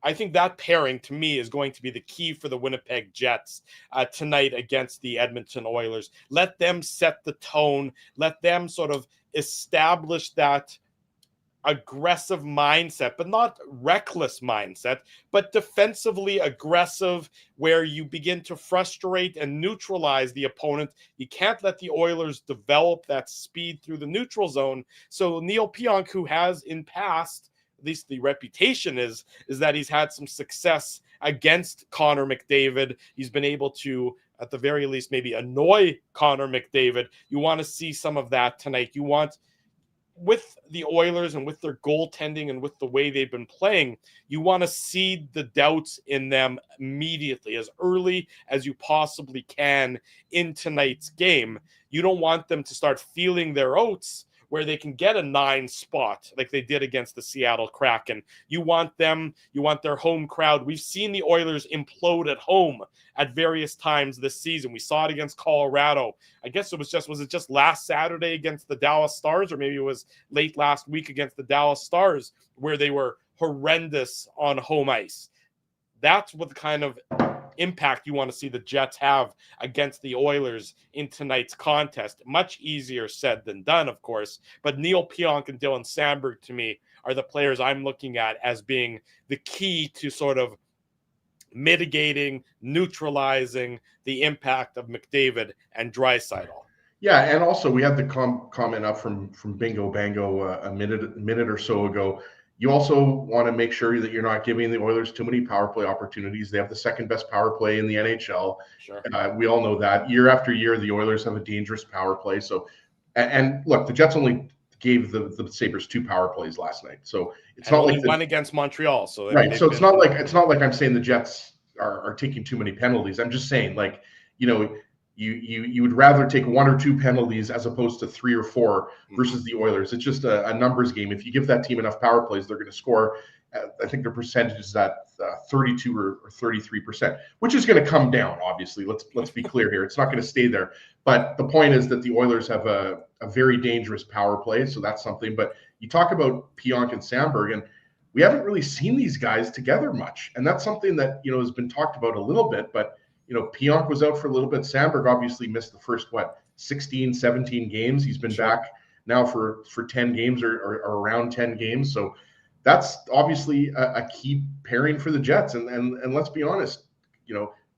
I think that pairing, to me, is going to be the key for the Winnipeg Jets tonight against the Edmonton Oilers. Let them set the tone. Let them sort of establish that aggressive mindset, but not reckless mindset, but defensively aggressive, where you begin to frustrate and neutralize the opponent. You can't let the Oilers develop that speed through the neutral zone. So Neil Pionk, who has in past, at least the reputation is that he's had some success against Connor McDavid. He's been able to, at the very least, maybe annoy Connor McDavid. You want to see some of that tonight. You want, with the Oilers and with their goaltending and with the way they've been playing, you want to seed the doubts in them immediately, as early as you possibly can in tonight's game. You don't want them to start feeling their oats where they can get a 9 spot like they did against the Seattle Kraken. You want their home crowd. We've seen the Oilers implode at home at various times this season. We saw it against Colorado. I guess was it just last Saturday against the Dallas Stars, or maybe it was late last week against the Dallas Stars, where they were horrendous on home ice. That's what the kind of impact you want to see the Jets have against the Oilers in tonight's contest. Much easier said than done, of course, but Neil Pionk and Dylan Samberg, to me, are the players I'm looking at as being the key to sort of mitigating, neutralizing the impact of McDavid and Draisaitl. Yeah, and also we had the comment up from Bingo Bango a minute or so ago. You also want to make sure that you're not giving the Oilers too many power play opportunities. They have the second best power play in the NHL. Sure. We all know that. Year after year, the Oilers have a dangerous power play. So, and look, the Jets only gave the Sabres 2 power plays last night. So it's not like one against Montreal. So right. So it's not like I'm saying the Jets are taking too many penalties. I'm just saying, like, you would rather take 1 or 2 penalties as opposed to 3 or 4 versus the Oilers. It's just a numbers game. If you give that team enough power plays, they're going to score. I think their percentage is at 32 or 33%, which is going to come down. Obviously, let's be clear here. It's not going to stay there. But the point is that the Oilers have a very dangerous power play, so that's something. But you talk about Pionk and Samberg, and we haven't really seen these guys together much, and that's something that has been talked about a little bit, but. Pionk was out for a little bit. Samberg obviously missed the first, 16, 17 games. He's been back now for 10 games or around 10 games. So that's obviously a key pairing for the Jets. And let's be honest,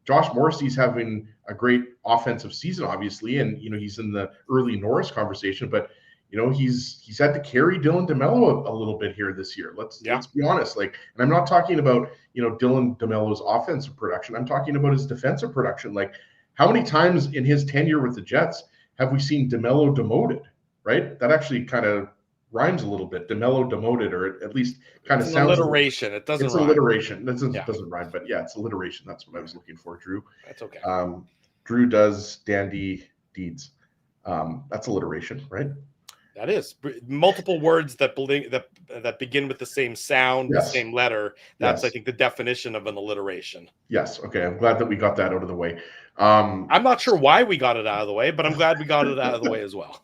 Josh Morrissey's having a great offensive season, obviously. And, he's in the early Norris conversation, but he's had to carry Dylan DeMello a little bit here this year. Let's be honest. And I'm not talking about, Dylan DeMello's offensive production. I'm talking about his defensive production. How many times in his tenure with the Jets have we seen DeMello demoted, right? That actually kind of rhymes a little bit. DeMello demoted, or at least kind of sounds. Alliteration. It doesn't rhyme. It's alliteration. It doesn't rhyme, but yeah, it's alliteration. That's what I was looking for, Drew. That's okay. Drew does dandy deeds. That's alliteration, right? That is multiple words that begin with the same sound, the same letter. That's I think the definition of an alliteration. Yes. Okay. I'm glad that we got that out of the way. I'm not sure why we got it out of the way, but I'm glad we got it out of the way as well.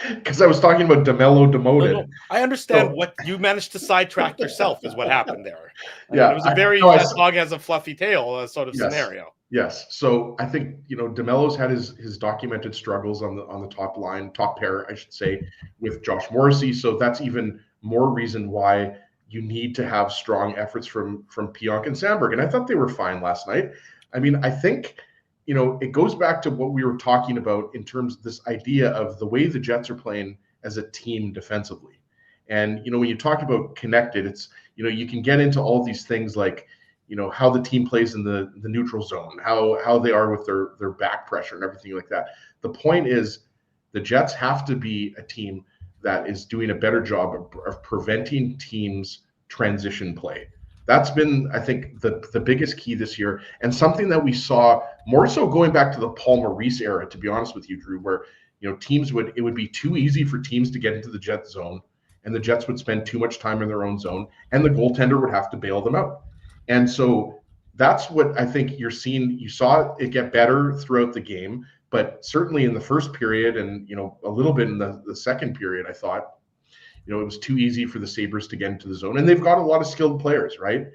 because I was talking about DeMello demoted. No, I understand So- what you managed to sidetrack yourself is what happened there. Yeah, It was a very that dog has a fluffy tail sort of scenario. Yes. So I think, DeMello's had his documented struggles on the top line, top pair, I should say, with Josh Morrissey. So that's even more reason why you need to have strong efforts from Pionk and Sandberg. And I thought they were fine last night. I mean, I think, it goes back to what we were talking about in terms of this idea of the way the Jets are playing as a team defensively. And, when you talk about connected, it's, you can get into all these things like, how the team plays in the neutral zone, how they are with their back pressure and everything like that. The point is the Jets have to be a team that is doing a better job of preventing teams' transition play. That's been, I think, the biggest key this year, and something that we saw more so going back to the Paul Maurice era, to be honest with you, Drew, where it would be too easy for teams to get into the Jets zone, and the Jets would spend too much time in their own zone, and the goaltender would have to bail them out. And so that's what I think you're seeing. You saw it get better throughout the game, but certainly in the first period and a little bit in the second period, I thought it was too easy for the Sabres to get into the zone. And they've got a lot of skilled players, right?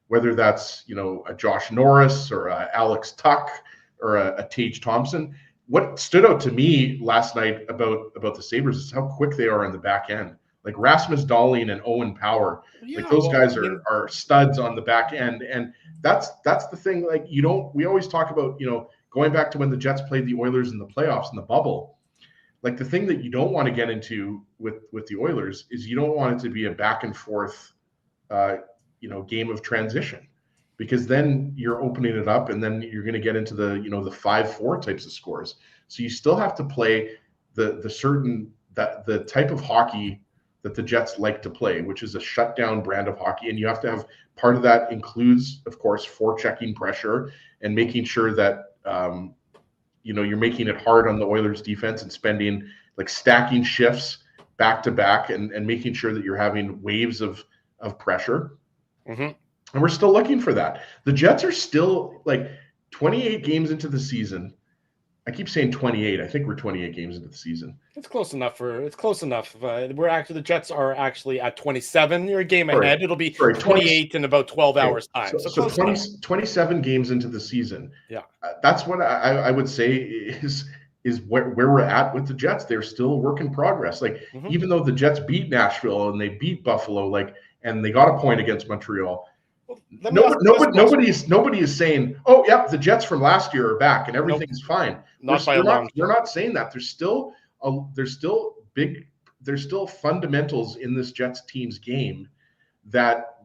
Whether that's, a Josh Norris or a Alex Tuck or a Tage Thompson. What stood out to me last night about the Sabres is how quick they are in the back end. Like Rasmus Dahlin and Owen Power, those guys are studs on the back end. And that's the thing. Like, we always talk about, going back to when the Jets played the Oilers in the playoffs in the bubble. Like, the thing that you don't want to get into with the Oilers is you don't want it to be a back and forth, game of transition, because then you're opening it up and then you're going to get into the 5-4 types of scores. So you still have to play the type of hockey that the Jets like to play, which is a shutdown brand of hockey. And you have to have part of that includes, of course, forechecking pressure and making sure that, you're making it hard on the Oilers defense and stacking shifts back to back and making sure that you're having waves of pressure. Mm-hmm. And we're still looking for that. The Jets are still 28 games into the season. I keep saying 28. I think we're 28 games into the season. It's close enough. The Jets are actually at 27. You're a game ahead. It'll be 28 in about 12 hours time. So 27 games into the season. Yeah. That's what I would say is where we're at with the Jets. They're still a work in progress. Even though the Jets beat Nashville and they beat Buffalo, and they got a point against Montreal. Nobody is saying, "Oh, yep, the Jets from last year are back and everything's fine." They're not saying that. There's still fundamentals in this Jets team's game that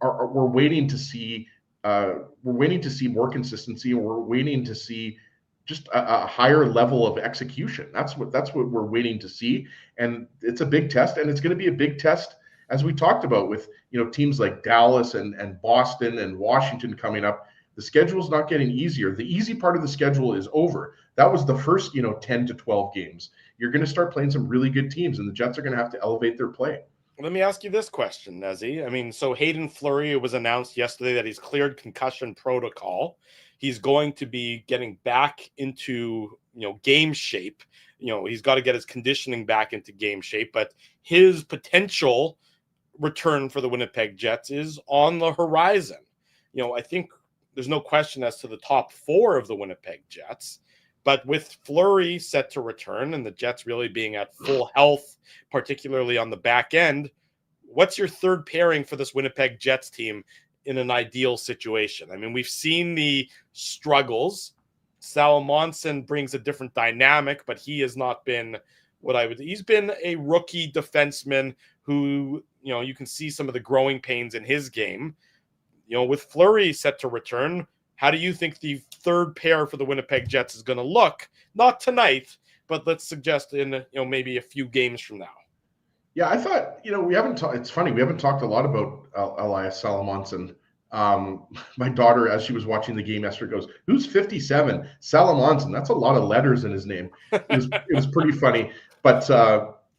we're waiting to see. We're waiting to see more consistency, and we're waiting to see just a higher level of execution. That's what we're waiting to see, and it's a big test, and it's going to be a big test. As we talked about with teams like Dallas and Boston and Washington coming up, the schedule's not getting easier. The easy part of the schedule is over. That was the first 10 to 12 games. You're going to start playing some really good teams, and the Jets are going to have to elevate their play. Let me ask you this question, Nezzy. I mean, so Hayden Fleury, it was announced yesterday that he's cleared concussion protocol. He's going to be getting back into game shape. He's got to get his conditioning back into game shape, but his potential return for the Winnipeg Jets is on the horizon. I think there's no question as to the top four of the Winnipeg Jets, but with Fleury set to return and the Jets really being at full health, particularly on the back end, what's your third pairing for this Winnipeg Jets team in an ideal situation? I mean, we've seen the struggles. Sal Monson brings a different dynamic, but he has not been he's been a rookie defenseman who, you can see some of the growing pains in his game. With Fleury set to return, how do you think the third pair for the Winnipeg Jets is going to look? Not tonight, but let's suggest in, maybe a few games from now. Yeah, I thought, we haven't talked. It's funny, we haven't talked a lot about Elias Salamonson. My daughter, as she was watching the game yesterday, goes, "Who's 57? Salamonson." That's a lot of letters in his name. It was pretty funny. But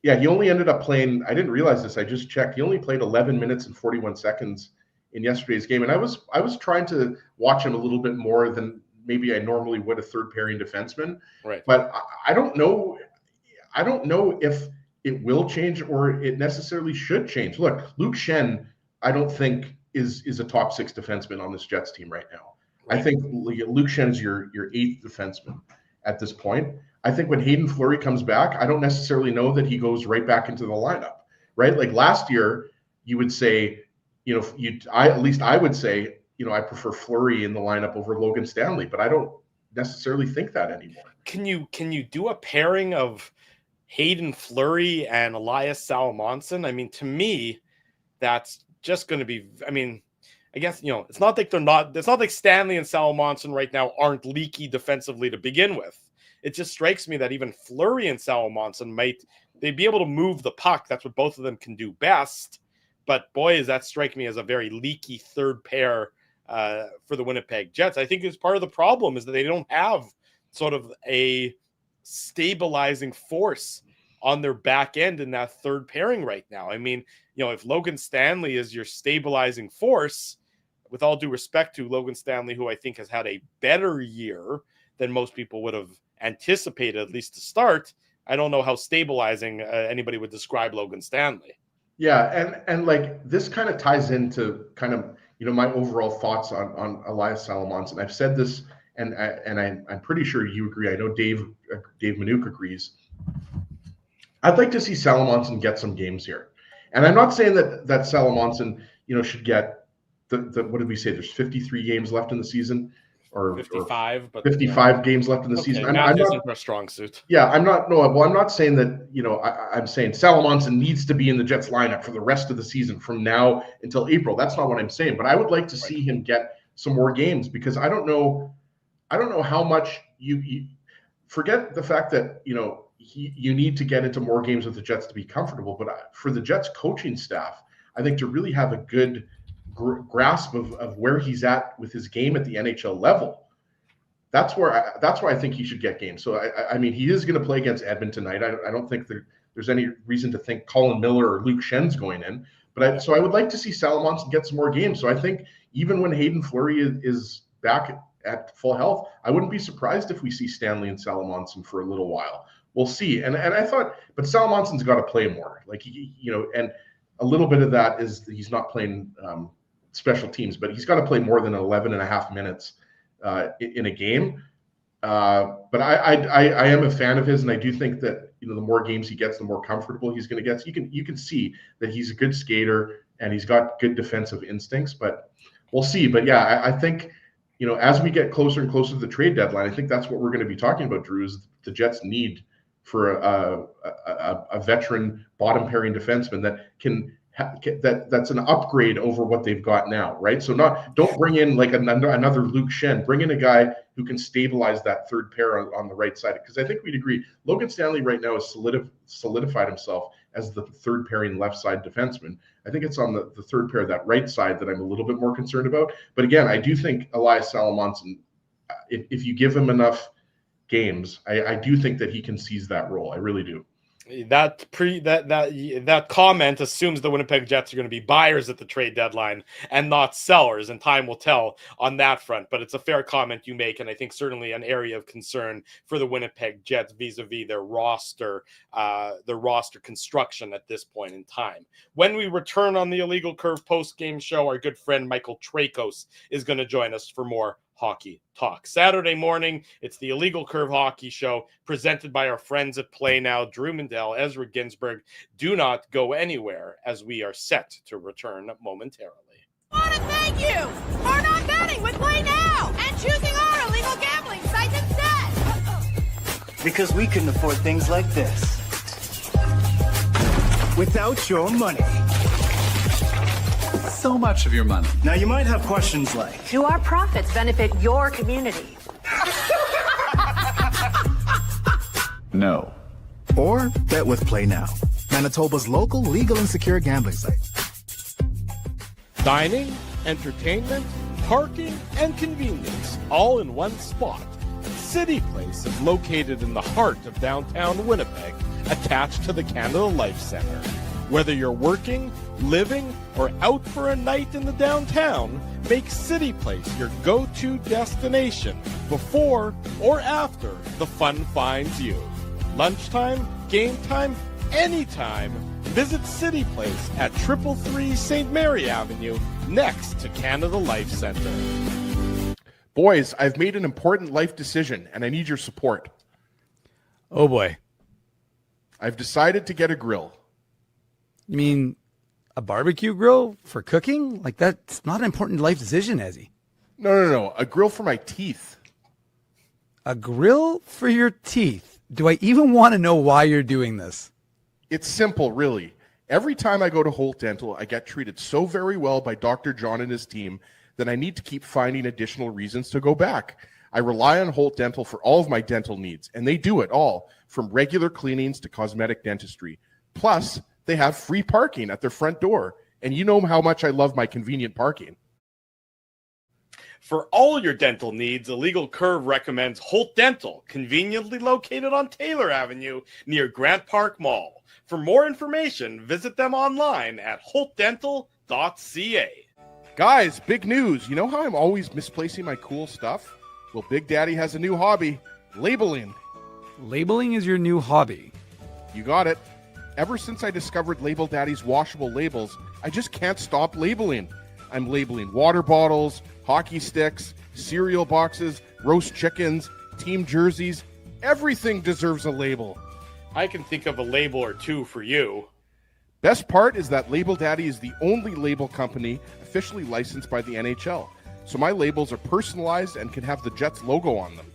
yeah, he only ended up playing. I didn't realize this. I just checked. He only played 11 minutes and 41 seconds in yesterday's game, and I was trying to watch him a little bit more than maybe I normally would a third pairing defenseman. Right. But I don't know. I don't know if it will change or it necessarily should change. Look, Luke Schenn, I don't think is a top 6 defenseman on this Jets team right now. Right. I think Luke Schenn is your 8th defenseman at this point. I think when Hayden Fleury comes back, I don't necessarily know that he goes right back into the lineup, right? Like last year, you would say, at least I would say, I prefer Fleury in the lineup over Logan Stanley, but I don't necessarily think that anymore. Can you do a pairing of Hayden Fleury and Elias Salomonsson? I mean, to me, that's just going to be, I guess, it's not like Stanley and Salomonsson right now aren't leaky defensively to begin with. It just strikes me that even Fleury and Salomonsson they'd be able to move the puck. That's what both of them can do best. But boy, does that strike me as a very leaky third pair for the Winnipeg Jets. I think it's part of the problem is that they don't have sort of a stabilizing force on their back end in that third pairing right now. I mean, if Logan Stanley is your stabilizing force, with all due respect to Logan Stanley, who I think has had a better year than most people would have anticipated, at least to start, I don't know how stabilizing anybody would describe Logan Stanley. Yeah, and like this kind of ties into kind of my overall thoughts on Elias Salomonsson. I've said this, and I'm pretty sure you agree. I know Dave Minuk agrees. I'd like to see Salomonsson get some games here, and I'm not saying that Salomonsson should get the what did we say? There's 53 games left in the season. Or 55, but 55 games left in the season. I'm not a strong suit. Yeah, I'm not saying that, I'm saying Salomonsson needs to be in the Jets lineup for the rest of the season from now until April. That's not what I'm saying, but I would like to see him get some more games because I don't know how much you forget the fact that, you need to get into more games with the Jets to be comfortable, but for the Jets coaching staff, I think to really have a good grasp of where he's at with his game at the NHL level. That's where I think he should get games. So I mean, he is going to play against Edmonton tonight. I don't think there's any reason to think Colin Miller or Luke Schenn's going in. But I would like to see Salomonsson get some more games. So I think even when Hayden Fleury is back at full health, I wouldn't be surprised if we see Stanley and Salomonsson for a little while. We'll see. And I thought, but Salomonsson's got to play more. Like and a little bit of that is he's not playing special teams, but he's got to play more than 11 and a half minutes in a game. But I am a fan of his, and I do think that the more games he gets, the more comfortable he's going to get. So you can see that he's a good skater and he's got good defensive instincts. But we'll see. But yeah, I think as we get closer and closer to the trade deadline, I think that's what we're going to be talking about, Drew. Is the Jets need for a veteran bottom pairing defenseman that can. That's an upgrade over what they've got now, right? So don't bring in like another Luke Schenn. Bring in a guy who can stabilize that third pair on the right side. Because I think we'd agree, Logan Stanley right now has solidified himself as the third pairing left side defenseman. I think it's on the third pair, that right side, that I'm a little bit more concerned about. But again, I do think Elias Salomonsson, if you give him enough games, I do think that he can seize that role. I really do. That comment assumes the Winnipeg Jets are going to be buyers at the trade deadline and not sellers, and time will tell on that front. But it's a fair comment you make, and I think certainly an area of concern for the Winnipeg Jets vis-a-vis their roster construction at this point in time. When we return on the Illegal Curve post-game show, our good friend Michael Trakos is going to join us for more hockey talk. Saturday morning, it's the Illegal Curve Hockey Show presented by our friends at Play Now, Drew Mandel, Ezra Ginsburg. Do not go anywhere as we are set to return momentarily. I want to thank you for not betting with Play Now and choosing our illegal gambling site instead. Because we couldn't afford things like this without your money. So much of your money. Now you might have questions like, Do our profits benefit your community? No. Or bet with Play Now, Manitoba's local legal and secure gambling site. Dining, entertainment, parking, and convenience, all in one spot. City Place is located in the heart of downtown Winnipeg, attached to the Canada Life Centre. Whether you're working, living, or out for a night in the downtown, make City Place your go-to destination before or after the fun finds you. Lunchtime, game time anytime. Visit City Place at 333 St. Mary Avenue, next to Canada Life Centre. Boys, I've made an important life decision, and I need your support. Oh boy. I've decided to get a grill. You mean a barbecue grill for cooking? Like, that's not an important life decision, Ezzy. No. A grill for my teeth. A grill for your teeth? Do I even want to know why you're doing this? It's simple, really. Every time I go to Holt Dental, I get treated so very well by Dr. John and his team that I need to keep finding additional reasons to go back. I rely on Holt Dental for all of my dental needs, and they do it all, from regular cleanings to cosmetic dentistry. Plus, they have free parking at their front door, and you know how much I love my convenient parking. For all your dental needs, Illegal Curve recommends Holt Dental, conveniently located on Taylor Avenue near Grant Park Mall. For more information, visit them online at holtdental.ca. Guys, big news. You know how I'm always misplacing my cool stuff? Well, Big Daddy has a new hobby, labeling. Labeling is your new hobby. You got it. Ever since I discovered Label Daddy's washable labels, I just can't stop labeling. I'm labeling water bottles, hockey sticks, cereal boxes, roast chickens, team jerseys. Everything deserves a label. I can think of a label or two for you. Best part is that Label Daddy is the only label company officially licensed by the NHL. So my labels are personalized and can have the Jets logo on them.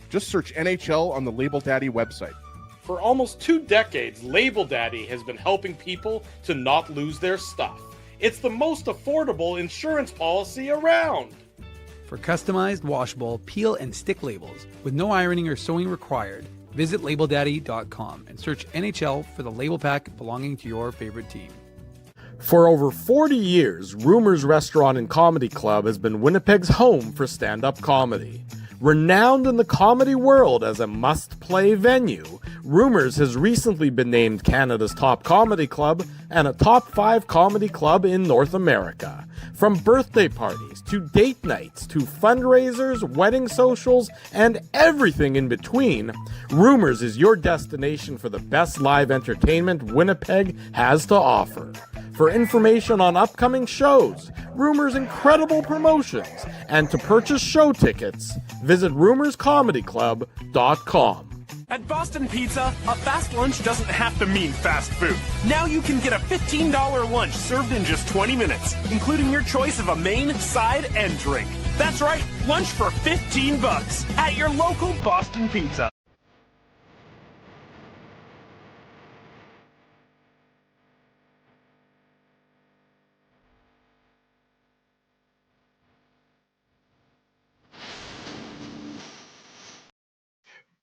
Just search NHL on the Label Daddy website. For almost 2 decades, Label Daddy has been helping people to not lose their stuff. It's the most affordable insurance policy around. For customized, washable, peel and stick labels with no ironing or sewing required, visit labeldaddy.com and search NHL for the label pack belonging to your favorite team. For over 40 years, Rumors Restaurant and Comedy Club has been Winnipeg's home for stand-up comedy. Renowned in the comedy world as a must-play venue, Rumors has recently been named Canada's top comedy club and a top 5 comedy club in North America. From birthday parties to date nights to fundraisers, wedding socials, and everything in between, Rumors is your destination for the best live entertainment Winnipeg has to offer. For information on upcoming shows, Rumors' incredible promotions, and to purchase show tickets, visit rumorscomedyclub.com. At Boston Pizza, a fast lunch doesn't have to mean fast food. Now you can get a $15 lunch served in just 20 minutes, including your choice of a main, side, and drink. That's right, lunch for $15 at your local Boston Pizza.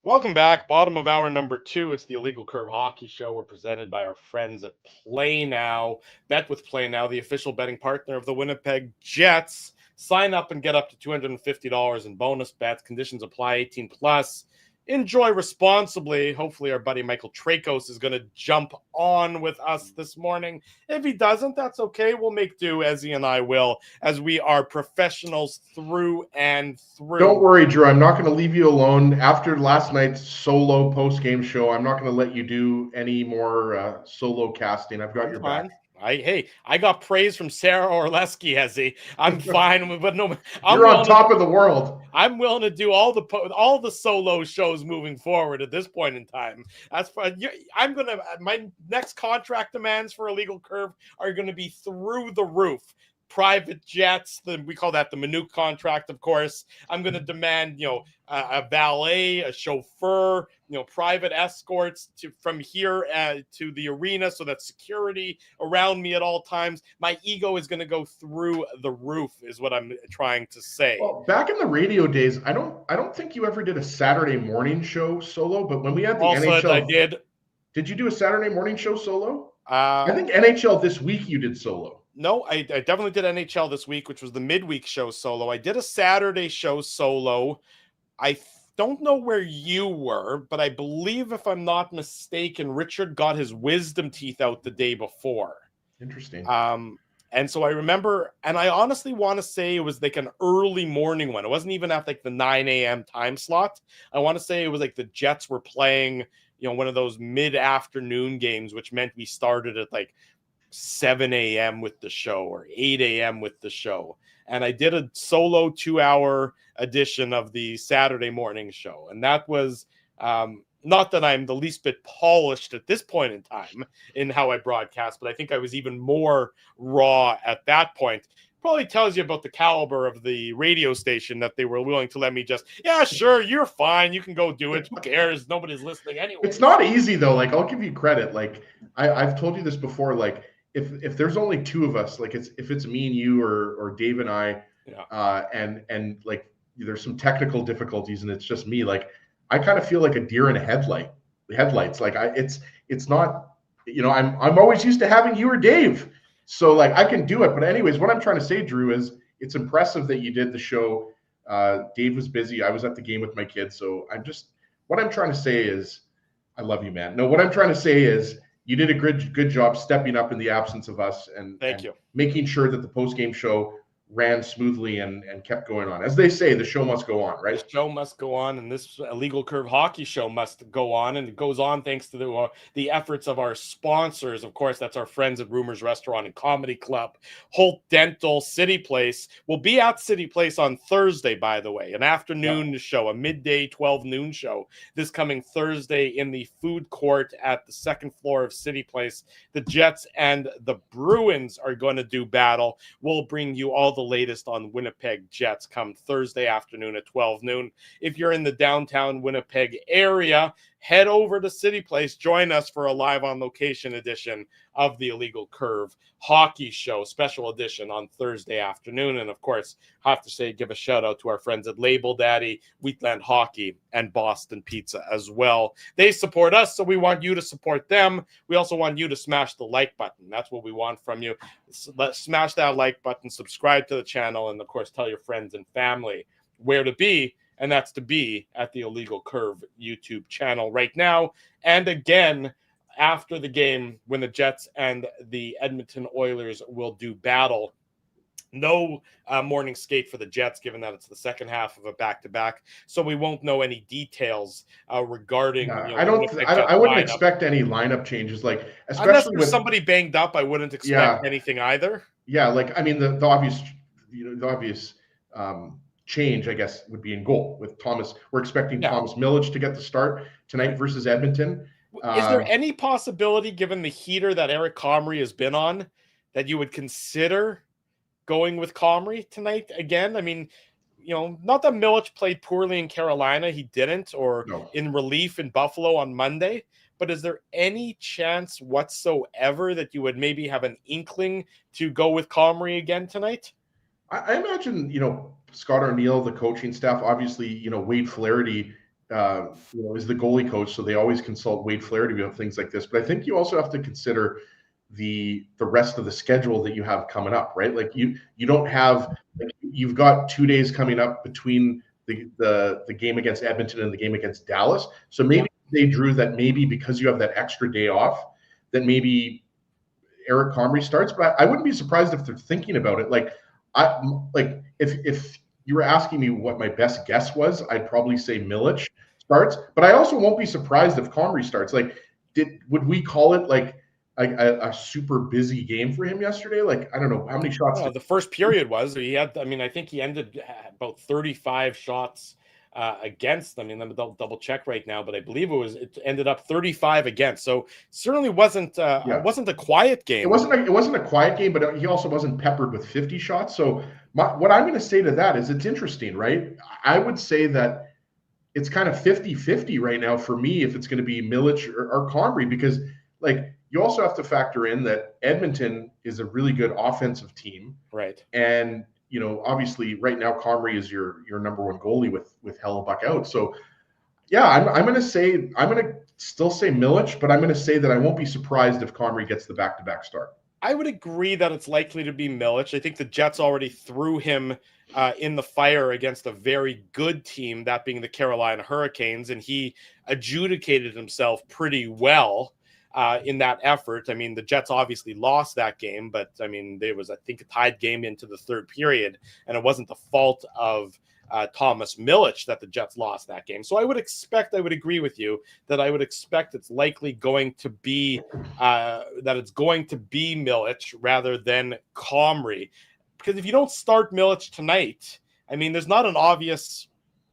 Welcome back. Bottom of hour number 2. It's the Illegal Curve Hockey Show. We're presented by our friends at Play Now. Bet with Play Now, the official betting partner of the Winnipeg Jets. Sign up and get up to $250 in bonus bets. Conditions apply. 18 plus. Enjoy responsibly. Hopefully our buddy Michael Trakos is going to jump on with us this morning. If he doesn't, that's okay. We'll make do, as he and I will, as we are professionals through and through. Don't worry, Drew. I'm not going to leave you alone. After last night's solo post-game show, I'm not going to let you do any more solo casting. I've got your back. I got praise from Sarah Orleski, Hezzy. I'm fine with, but no, you're on top of the world. I'm willing to do all the solo shows moving forward at this point in time. That's fine. My next contract demands for Illegal Curve are going to be through the roof. Private jets, we call that the Minute contract, of course. I'm going to demand, a valet, a chauffeur, private escorts from here to the arena, so that security around me at all times. My ego is going to go through the roof, is what I'm trying to say. Well, back in the radio days, I don't think you ever did a Saturday morning show solo, but when we had the NHL, I did. Did you do a Saturday morning show solo? I think NHL This Week you did solo. No, I definitely did NHL This Week, which was the midweek show solo. I did a Saturday show solo. I don't know where you were, but I believe, if I'm not mistaken, Richard got his wisdom teeth out the day before. Interesting. And so I remember, and I honestly want to say it was like an early morning one. It wasn't even at like the 9 a.m. time slot. I want to say it was like the Jets were playing one of those mid-afternoon games, which meant we started at like 7 a.m. with the show or 8 a.m. with the show. And I did a solo 2-hour edition of the Saturday morning show. And that was not that I'm the least bit polished at this point in time in how I broadcast, but I think I was even more raw at that point. Probably tells you about the caliber of the radio station that they were willing to let me just, yeah, sure, you're fine. You can go do it. Who cares? Nobody's listening anyway. It's not easy though. Like, I'll give you credit. Like, I've told you this before. Like, if there's only two of us, like if it's me and you or Dave and I, and like there's some technical difficulties and it's just me, like I kind of feel like a deer in a headlights. Like it's not, I'm always used to having you or Dave. So like I can do it. But anyways, what I'm trying to say, Drew, is it's impressive that you did the show. Dave was busy. I was at the game with my kids. So what I'm trying to say is I love you, man. No, what I'm trying to say is you did a good job stepping up in the absence of us and making sure that the post-game show ran smoothly and kept going on. As they say, the show must go on, right? The show must go on, and this Illegal Curve hockey show must go on, and it goes on thanks to the efforts of our sponsors. Of course, that's our friends at Rumors Restaurant and Comedy Club. Holt Dental, City Place. We'll be at City Place on Thursday, by the way, an afternoon show, a midday 12 noon show, this coming Thursday in the food court at the second floor of City Place. The Jets and the Bruins are going to do battle. We'll bring you all the latest on Winnipeg Jets come Thursday afternoon at 12 noon. If you're in the downtown Winnipeg area, head over to City Place. Join us for a live on location edition of the Illegal Curve hockey show, special edition on Thursday afternoon. And of course, I have to say, give a shout out to our friends at Label Daddy, Wheatland Hockey, and Boston Pizza as well. They support us, so we want you to support them. We also want you to smash the like button. That's what we want from you. Let's smash that like button, subscribe to the channel, and of course, tell your friends and family where to be. And that's to be at the Illegal Curve YouTube channel right now. And again, after the game, when the Jets and the Edmonton Oilers will do battle. No morning skate for the Jets, given that it's the second half of a back-to-back. So we won't know any details regarding. I wouldn't expect any lineup changes, like especially unless there's somebody banged up. I wouldn't expect anything either. Yeah, like I mean, the obvious, change, I guess, would be in goal with Thomas. We're expecting Thomas Milic to get the start tonight versus Edmonton. Is there any possibility, given the heater that Eric Comrie has been on, that you would consider going with Comrie tonight again? I mean, not that Milic played poorly in Carolina. He didn't, or in relief in Buffalo on Monday. But is there any chance whatsoever that you would maybe have an inkling to go with Comrie again tonight? I imagine, Scott Arniel, the coaching staff, obviously, Wade Flaherty, is the goalie coach, so they always consult Wade Flaherty about things like this. But I think you also have to consider the rest of the schedule that you have coming up, right? Like you don't have, you've got 2 days coming up between the game against Edmonton and the game against Dallas. So maybe they drew that maybe because you have that extra day off, that maybe Eric Comrie starts. But I wouldn't be surprised if they're thinking about it. If you were asking me what my best guess was, I'd probably say Milic starts, but I also won't be surprised if Comrie starts. Would we call it like a super busy game for him yesterday? Like, I don't know how many shots. The first period was he had. I mean, I think he ended about 35 shots against. I mean, let me double check right now, but I believe it ended up 35 against. So certainly wasn't it wasn't a quiet game. It wasn't a quiet game, but he also wasn't peppered with 50 shots. So what I'm going to say to that is it's interesting, right? I would say that it's kind of 50-50 right now for me if it's going to be Milic or Comrie, because you also have to factor in that Edmonton is a really good offensive team, right? And obviously right now Comrie is your number one goalie with Hellebuck out. So I'm going to still say Milic, but I'm going to say that I won't be surprised if Comrie gets the back-to-back start. I would agree that it's likely to be Milic. I think the Jets already threw him in the fire against a very good team, that being the Carolina Hurricanes, and he adjudicated himself pretty well in that effort. I mean, the Jets obviously lost that game, but I mean, there was, I think, a tied game into the third period, and it wasn't the fault of Thomas Milic that the Jets lost that game. So I would agree with you that I would expect it's likely going to be Milic rather than Comry. Because if you don't start Milic tonight, I mean, there's not an obvious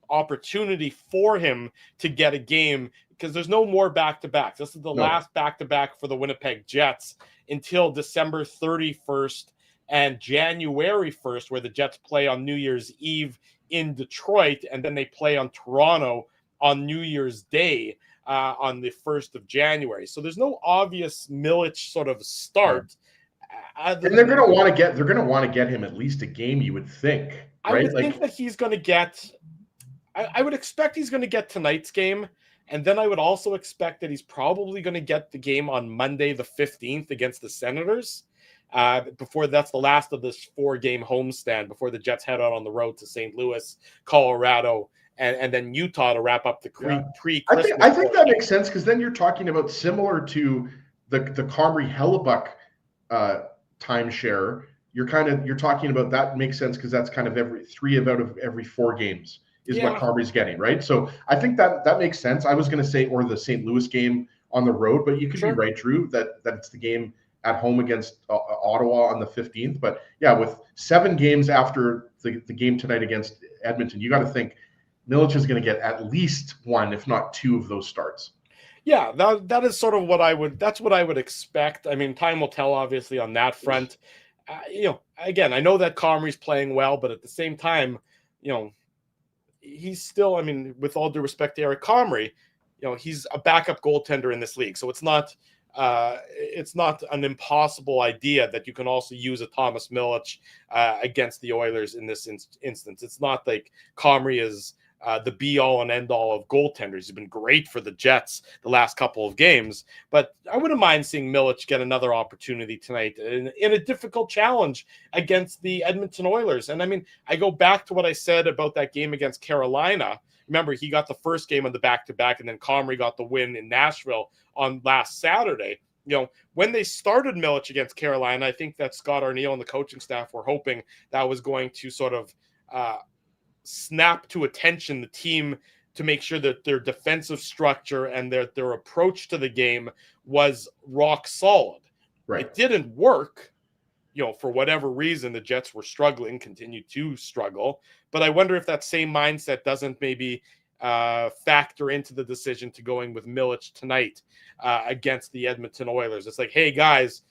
opportunity for him to get a game because there's no more back-to-backs. This is the last back-to-back for the Winnipeg Jets until December 31st and January 1st, where the Jets play on New Year's Eve in Detroit, and then they play on Toronto on New Year's Day on the 1st of January. So there's no obvious Milic sort of start. And they're going to want to get him at least a game, you would think. Right? I would think that he's going to get. I would expect he's going to get tonight's game, and then I would also expect that he's probably going to get the game on Monday the 15th against the Senators. Before that's the last of this 4-game homestand before the Jets head out on the road to St. Louis, Colorado, and then Utah to wrap up the pre-Christmas. I think that makes sense because then you're talking about similar to the Comry Hellebuck timeshare. You're talking about that makes sense because that's kind of every 3 out of every 4 games is what Comry's getting, right? So I think that makes sense. I was going to say or the St. Louis game on the road, but you could be right, Drew, that it's the game at home against Ottawa on the 15th. But yeah, with 7 games after the game tonight against Edmonton, you got to think Milic is going to get at least 1, if not 2 of those starts. Yeah, that is sort of that's what I would expect. I mean, time will tell, obviously, on that front. Again, I know that Comry's playing well, but at the same time, he's still, I mean, with all due respect to Eric Comry, he's a backup goaltender in this league. So it's not an impossible idea that you can also use a Thomas Milic against the Oilers in this instance. It's not like Comry is the be-all and end-all of goaltenders. He's been great for the Jets the last couple of games, but I wouldn't mind seeing Milic get another opportunity tonight in a difficult challenge against the Edmonton Oilers. And I mean, I go back to what I said about that game against Carolina. Remember, he got the first game on the back-to-back, and then Comry got the win in Nashville on last Saturday. When they started Milic against Carolina, I think that Scott Arniel and the coaching staff were hoping that was going to sort of snap to attention the team to make sure that their defensive structure and their approach to the game was rock solid. Right. It didn't work. For whatever reason, the Jets were struggling, continued to struggle. But I wonder if that same mindset doesn't maybe factor into the decision to going with Milic tonight against the Edmonton Oilers. It's like, hey, guys,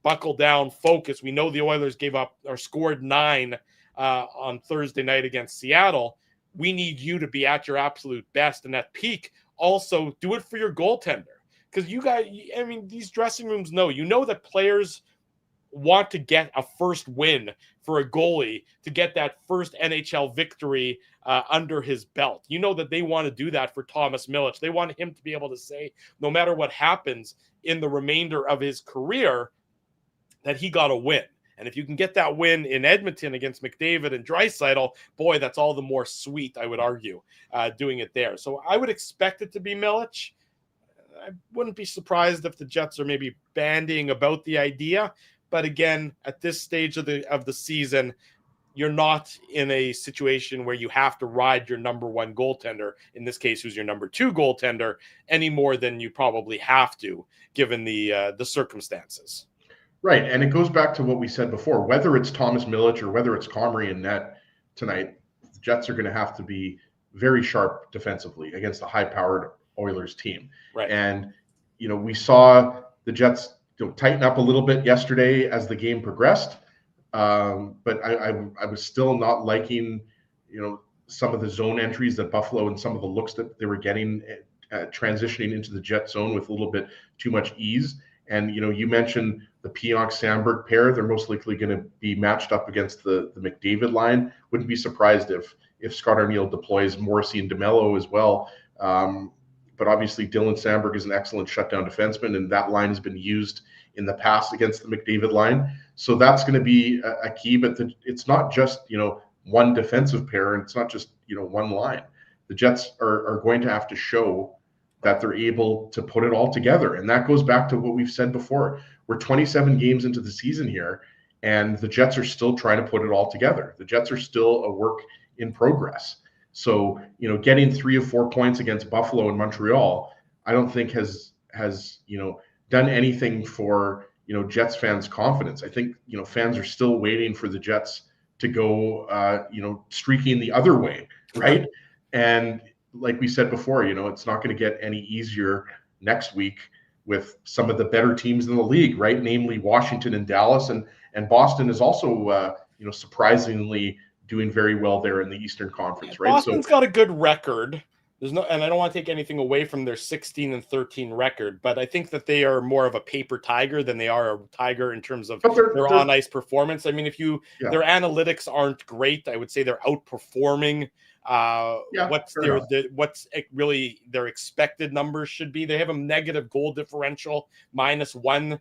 buckle down, focus. We know the Oilers gave up or scored 9 on Thursday night against Seattle. We need you to be at your absolute best and at peak. Also, do it for your goaltender. Because you guys, I mean, these dressing rooms know that players want to get a first win for a goalie to get that first NHL victory under his belt. That they want to do that for Thomas Milic. They want him to be able to say, no matter what happens in the remainder of his career, that he got a win. And if you can get that win in Edmonton against McDavid and Draisaitl, boy, that's all the more sweet, I would argue, doing it there. So I would expect it to be Milic. I wouldn't be surprised if the Jets are maybe bandying about the idea. But again, at this stage of the season, you're not in a situation where you have to ride your number 1 goaltender, in this case, who's your number 2 goaltender, any more than you probably have to, given the circumstances. Right, and it goes back to what we said before. Whether it's Thomas Milic or whether it's Comry in net tonight, the Jets are going to have to be very sharp defensively against a high-powered Oilers team. Right. And, we saw the Jets tighten up a little bit yesterday as the game progressed. But I was still not liking, some of the zone entries that Buffalo and some of the looks that they were getting transitioning into the Jet zone with a little bit too much ease. And, you mentioned the Pionk-Sandberg pair. They're most likely going to be matched up against the McDavid line. Wouldn't be surprised if Scott Arniel deploys Morrissey and DeMello as well. But obviously Dylan Sandberg is an excellent shutdown defenseman, and that line has been used in the past against the McDavid line. So that's going to be a key, but it's not just, one defensive pair, and it's not just, one line. The Jets are going to have to show that they're able to put it all together. And that goes back to what we've said before. We're 27 games into the season here, and the Jets are still trying to put it all together. The Jets are still a work in progress. So, getting 3 of 4 points against Buffalo and Montreal, I don't think has done anything for, Jets fans' confidence. I think, fans are still waiting for the Jets to go, streaking the other way, right? And like we said before, it's not going to get any easier next week with some of the better teams in the league, right? Namely Washington and Dallas, and Boston is also, surprisingly doing very well there in the Eastern Conference, right? Boston's got a good record. And I don't want to take anything away from their 16-13 record, but I think that they are more of a paper tiger than they are a tiger in terms of their on-ice performance. I mean, their analytics aren't great, I would say they're outperforming what's really their expected numbers should be. They have a negative goal differential, -1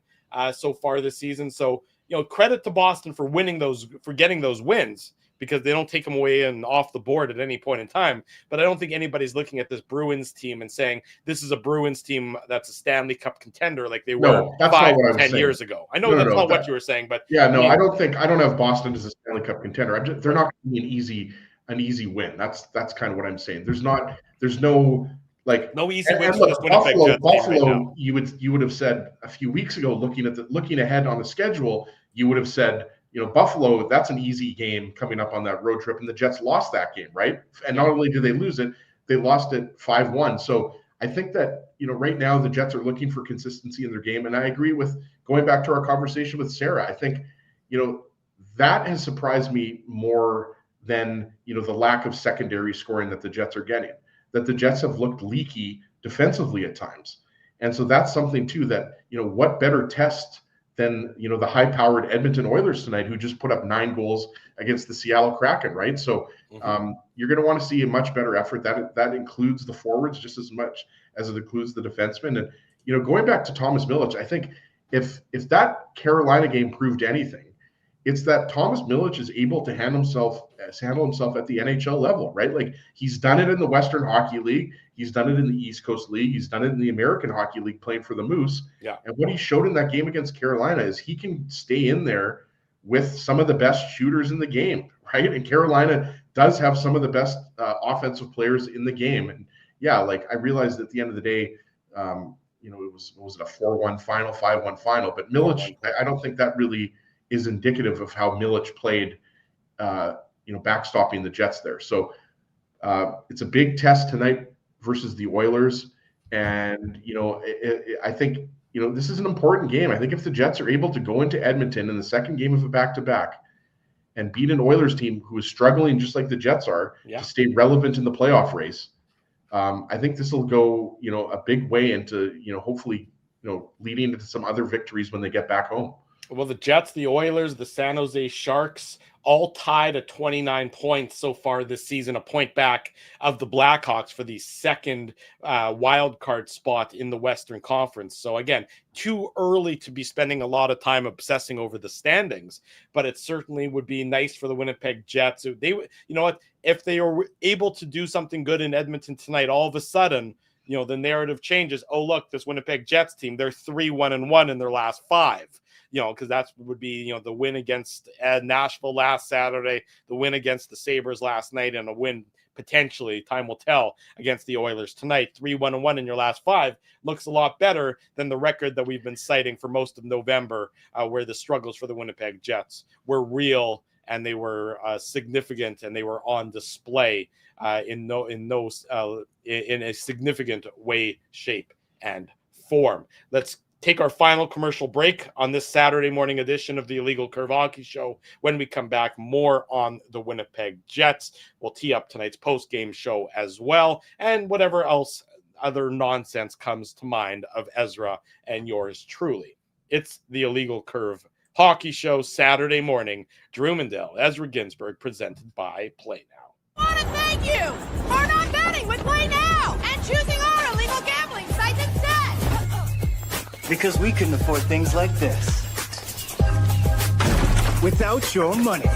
so far this season. So, credit to Boston for getting those wins, because they don't take them away and off the board at any point in time. But I don't think anybody's looking at this Bruins team and saying this is a Bruins team that's a Stanley Cup contender like they were 5 or 10 years ago. I know that's not what you were saying, but I don't have Boston as a Stanley Cup contender. They're not going to be an easy win. That's kind of what I'm saying. There's no easy wins for this Winnipeg Jets Buffalo, right now. You would have said a few weeks ago, looking ahead on the schedule, you would have said, Buffalo, that's an easy game coming up on that road trip, and the Jets lost that game, right? And not only did they lose it, they lost it 5-1. So I think that, right now the Jets are looking for consistency in their game, and I agree with going back to our conversation with Sarah. I think, that has surprised me more than, the lack of secondary scoring that the Jets are getting, that the Jets have looked leaky defensively at times. And so that's something too that, what better test than, the high-powered Edmonton Oilers tonight, who just put up 9 goals against the Seattle Kraken, right? So you're going to want to see a much better effort. That includes the forwards just as much as it includes the defensemen. And, going back to Thomas Milic, I think if that Carolina game proved anything, it's that Thomas Milic is able to handle himself at the NHL level, right? Like, he's done it in the Western Hockey League. He's done it in the East Coast League. He's done it in the American Hockey League playing for the Moose. Yeah. And what he showed in that game against Carolina is he can stay in there with some of the best shooters in the game, right? And Carolina does have some of the best offensive players in the game. And I realized at the end of the day, it was a 4-1 final, 5-1 final. But Milic, I don't think that really is indicative of how Milic played, backstopping the Jets there. So it's a big test tonight versus the Oilers. And, I think, this is an important game. I think if the Jets are able to go into Edmonton in the second game of a back-to-back and beat an Oilers team who is struggling just like the Jets are to stay relevant in the playoff race, I think this will go, a big way into, hopefully, leading into some other victories when they get back home. Well, the Jets, the Oilers, the San Jose Sharks, all tied at 29 points so far this season, a point back of the Blackhawks for the second wild card spot in the Western Conference. So again, too early to be spending a lot of time obsessing over the standings, but it certainly would be nice for the Winnipeg Jets. If they are able to do something good in Edmonton tonight, all of a sudden, the narrative changes. Oh, look, this Winnipeg Jets team, they're 3-1-1 in their last 5. Because that would be, the win against Nashville last Saturday, the win against the Sabres last night, and a win potentially, time will tell, against the Oilers tonight. 3-1-1 in your last 5 looks a lot better than the record that we've been citing for most of November, where the struggles for the Winnipeg Jets were real and they were significant and they were on display in a significant way, shape, and form. Let's take our final commercial break on this Saturday morning edition of the Illegal Curve Hockey Show. When we come back, more on the Winnipeg Jets. We'll tee up tonight's post-game show as well, and whatever else other nonsense comes to mind of Ezra and yours truly. It's the Illegal Curve Hockey Show, Saturday morning. Drew Mandel, Ezra Ginsburg, presented by Play Now. I want to thank you for not betting with Play Now and choosing our illegal gambling site instead. Because we couldn't afford things like this without your money.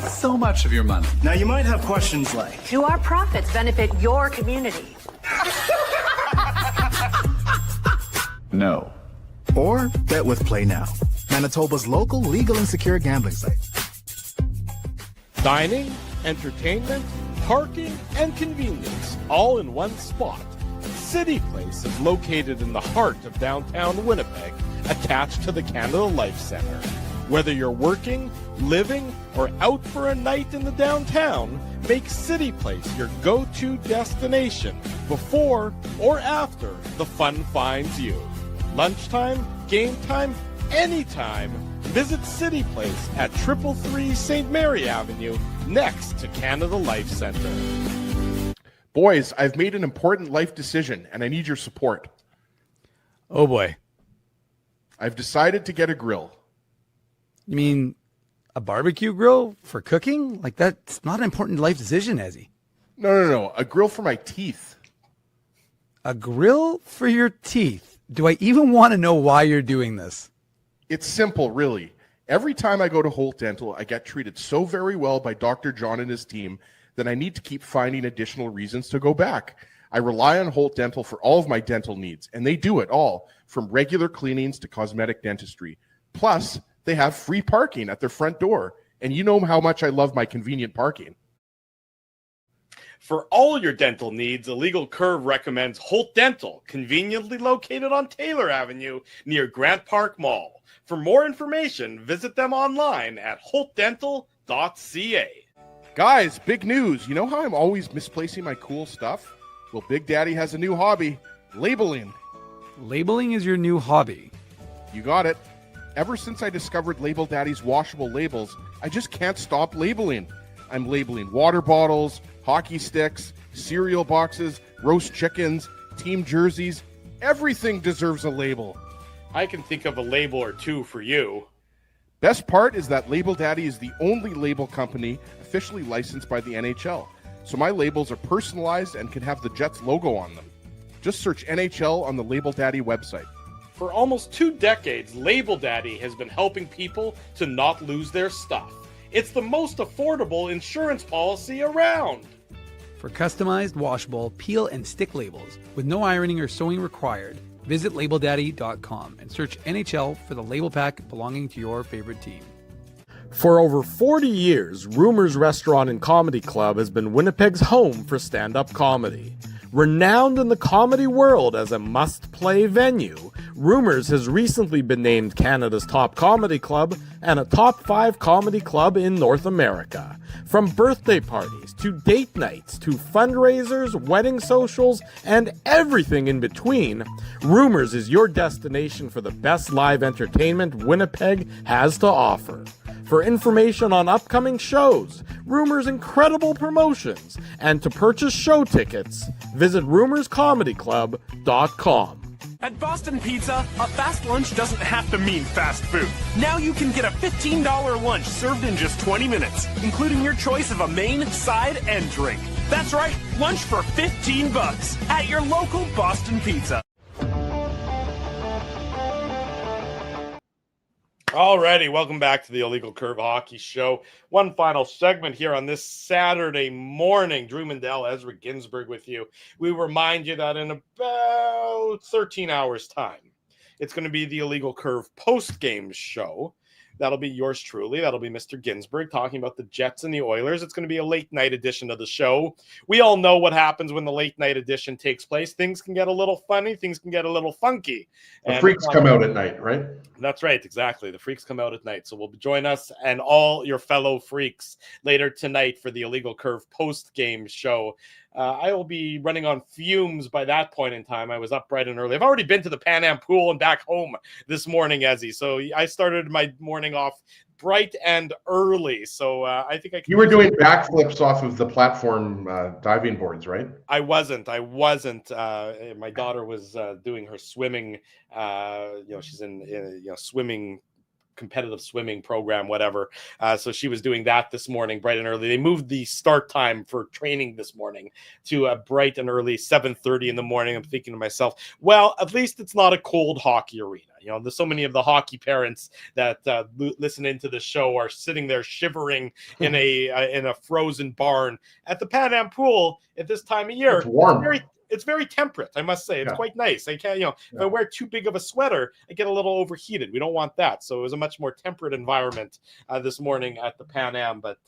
So much of your money. Now you might have questions like, Do our profits benefit your community? No. Or bet with Play Now, Manitoba's local legal and secure gambling site. Dining, entertainment, parking, and convenience, all in one spot. City Place is located in the heart of downtown Winnipeg, attached to the Canada Life Centre. Whether you're working, living, or out for a night in the downtown, make City Place your go-to destination before or after the fun finds you. Lunchtime, game time, anytime, visit City Place at 333 St. Mary Avenue, next to Canada Life Centre. Boys, I've made an important life decision, and I need your support. Oh boy. I've decided to get a grill. You mean a barbecue grill for cooking? Like, that's not an important life decision, Ezzy. No. A grill for my teeth. A grill for your teeth? Do I even want to know why you're doing this? It's simple, really. Every time I go to Holt Dental, I get treated so very well by Dr. John and his team that I need to keep finding additional reasons to go back. I rely on Holt Dental for all of my dental needs, and they do it all, from regular cleanings to cosmetic dentistry. Plus, they have free parking at their front door, and you know how much I love my convenient parking. For all your dental needs, Illegal Curve recommends Holt Dental, conveniently located on Taylor Avenue near Grant Park Mall. For more information, visit them online at holtdental.ca. Guys, big news. You know how I'm always misplacing my cool stuff? Well, Big Daddy has a new hobby, labeling. Labeling is your new hobby. You got it. Ever since I discovered Label Daddy's washable labels, I just can't stop labeling. I'm labeling water bottles, hockey sticks, cereal boxes, roast chickens, team jerseys. Everything deserves a label. I can think of a label or two for you. Best part is that Label Daddy is the only label company officially licensed by the NHL. So my labels are personalized and can have the Jets logo on them. Just search NHL on the Label Daddy website. For almost 2 decades, Label Daddy has been helping people to not lose their stuff. It's the most affordable insurance policy around. For customized washable peel and stick labels with no ironing or sewing required, visit labeldaddy.com and search NHL for the label pack belonging to your favorite team. For over 40 years, Rumors Restaurant and Comedy Club has been Winnipeg's home for stand-up comedy. Renowned in the comedy world as a must-play venue, Rumors has recently been named Canada's top comedy club and a top 5 comedy club in North America. From birthday parties to date nights to fundraisers, wedding socials, and everything in between, Rumors is your destination for the best live entertainment Winnipeg has to offer. For information on upcoming shows, Rumors' incredible promotions, and to purchase show tickets, visit rumorscomedyclub.com. At Boston Pizza, a fast lunch doesn't have to mean fast food. Now you can get a $15 lunch served in just 20 minutes, including your choice of a main, side, and drink. That's right, lunch for $15 at your local Boston Pizza. Alrighty, welcome back to the Illegal Curve Hockey Show. One final segment here on this Saturday morning. Drew Mandel, Ezra Ginsburg with you. We remind you that in about 13 hours' time, it's going to be the Illegal Curve post-game show. That'll be yours truly. That'll be Mr. Ginsburg talking about the Jets and the Oilers. It's going to be a late night edition of the show. We all know what happens when the late night edition takes place. Things can get a little funny. Things can get a little funky. The freaks come out at night, right? That's right. Exactly. The freaks come out at night. So join us and all your fellow freaks later tonight for the Illegal Curve post-game show. I will be running on fumes by that point in time. I was up bright and early. I've already been to the Pan Am pool and back home this morning, Ezzy. So I started my morning off bright and early. So I think I can. You were doing backflips off of the platform diving boards, right? I wasn't. My daughter was doing her swimming. She's in swimming. Competitive swimming program, whatever. So she was doing that this morning, bright and early. They moved the start time for training this morning to a bright and early 7:30 in the morning. I'm thinking to myself, well, at least it's not a cold hockey arena. There's so many of the hockey parents that listen into the show are sitting there shivering in a frozen barn at the Pan Am pool at this time of year. It's warm. it's very temperate, I must say. It's quite nice. I can't, if I wear too big of a sweater, I get a little overheated. We don't want that. So it was a much more temperate environment this morning at the Pan Am. But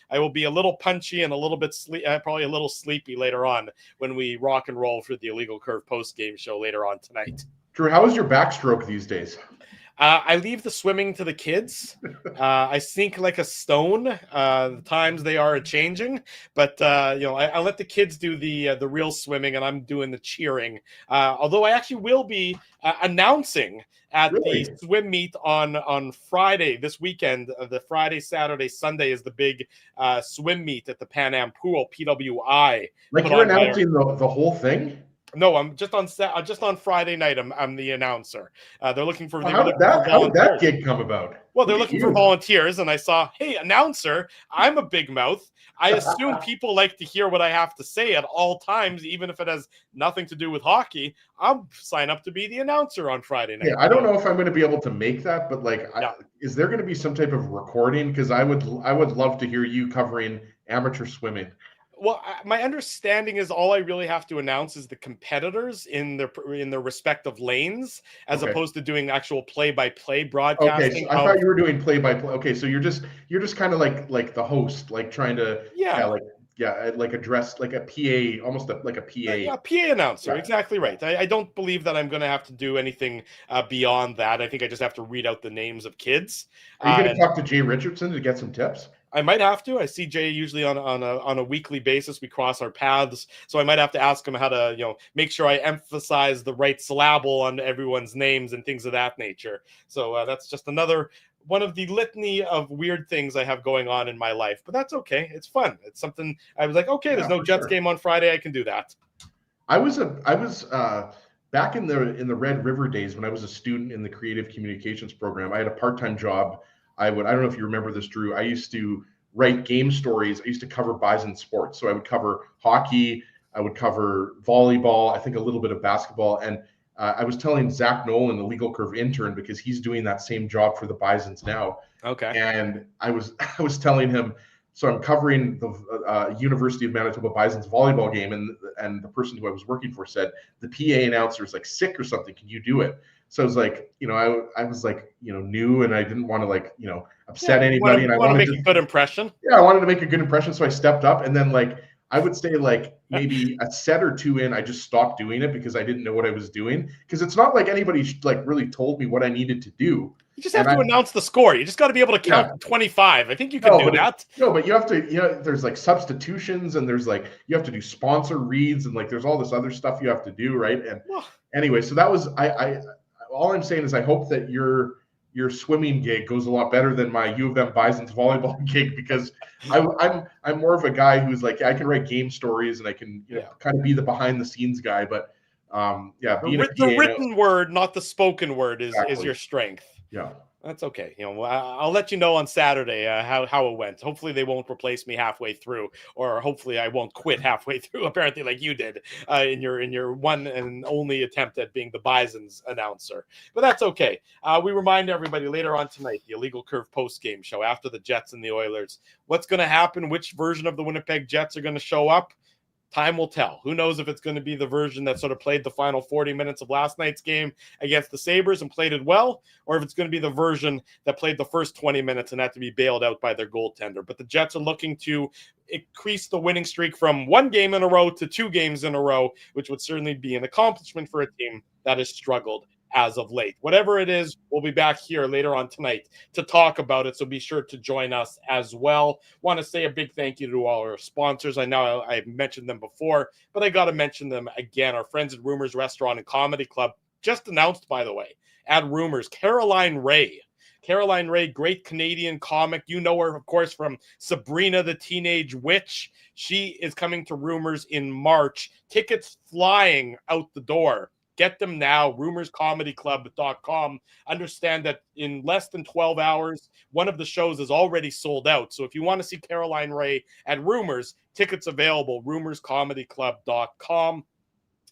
I will be a little punchy and a little bit probably a little sleepy later on when we rock and roll for the Illegal Curve post-game show later on tonight. Drew, how is your backstroke these days? I leave the swimming to the kids. I sink like a stone. The times they are changing, but I let the kids do the real swimming, and I'm doing the cheering. Although I actually will be announcing at the swim meet on Friday this weekend. The Friday, Saturday, Sunday is the big swim meet at the Pan Am Pool, PWI. Like you're announcing the whole thing? No, I'm just on Friday night. I'm the announcer. They're looking for. How did that gig come about? Well, they're looking for volunteers, and I saw, hey, announcer. I'm a big mouth. I assume people like to hear what I have to say at all times, even if it has nothing to do with hockey. I'll sign up to be the announcer on Friday night. Yeah, I don't know if I'm going to be able to make that, but is there going to be some type of recording? Because I would love to hear you covering amateur swimming. Well, my understanding is all I really have to announce is the competitors in their respective lanes, as opposed to doing actual play-by-play broadcasting. Okay, so I thought you were doing play-by-play. Okay, so you're just kind of like the host, like trying to address like a PA, almost like a PA. Yeah, PA announcer, exactly right. I don't believe that I'm going to have to do anything beyond that. I think I just have to read out the names of kids. Are you going to talk to Jay Richardson to get some tips? I might have to. I see Jay usually on a weekly basis. We cross our paths, so I might have to ask him how to make sure I emphasize the right syllable on everyone's names and things of that nature. So that's just another one of the litany of weird things I have going on in my life. But that's okay. It's fun. It's something I was like, okay, there's no Jets game on Friday. I can do that. I was back in the Red River days when I was a student in the creative communications program. I had a part-time job. I don't know if you remember this, Drew. I used to write game stories. I used to cover Bison sports. So I would cover hockey. I would cover volleyball, I think a little bit of basketball. And I was telling Zach Nolan, the Legal Curve intern, because he's doing that same job for the Bisons now. Okay. And I was telling him, so I'm covering the University of Manitoba Bisons volleyball game. And the person who I was working for said, the PA announcer is like sick or something. Can you do it? So I was like, I was like, new, and I didn't want to upset anybody. And I wanted to make a good impression. Yeah, I wanted to make a good impression. So I stepped up, and then I would say maybe a set or two in, I just stopped doing it because I didn't know what I was doing. Because it's not like anybody really told me what I needed to do. You just have to announce the score. You just got to be able to count to 25. I think you can do that. But you have to, there's substitutions, and there's you have to do sponsor reads, and there's all this other stuff you have to do, right? And anyway, so that was all I'm saying is I hope that your swimming gig goes a lot better than my U of M Bison's volleyball gig, because I'm more of a guy who's I can write game stories and I can kind of be the behind the scenes guy, but the written word, not the spoken word, is your strength. Yeah. That's okay. I'll let you know on Saturday how it went. Hopefully they won't replace me halfway through, or hopefully I won't quit halfway through, apparently like you did in your one and only attempt at being the Bison's announcer. But that's okay. We remind everybody later on tonight, the Illegal Curve post-game show after the Jets and the Oilers. What's going to happen? Which version of the Winnipeg Jets are going to show up? Time will tell. Who knows if it's going to be the version that sort of played the final 40 minutes of last night's game against the Sabres and played it well, or if it's going to be the version that played the first 20 minutes and had to be bailed out by their goaltender. But the Jets are looking to increase the winning streak from 1 game in a row to 2 games in a row, which would certainly be an accomplishment for a team that has struggled as of late. Whatever it is, we'll be back here later on tonight to talk about it, so be sure to join us as well. Want to say a big thank you to all our sponsors. I know I've mentioned them before, but I got to mention them again. Our friends at Rumors Restaurant and Comedy Club just announced, by the way, at Rumors, Caroline Ray. Caroline Ray, great Canadian comic. You know her, of course, from Sabrina the Teenage Witch. She is coming to Rumors in March. Tickets flying out the door. Get them now, rumorscomedyclub.com. Understand that in less than 12 hours, one of the shows is already sold out. So if you want to see Caroline Ray at Rumors, tickets available, rumorscomedyclub.com.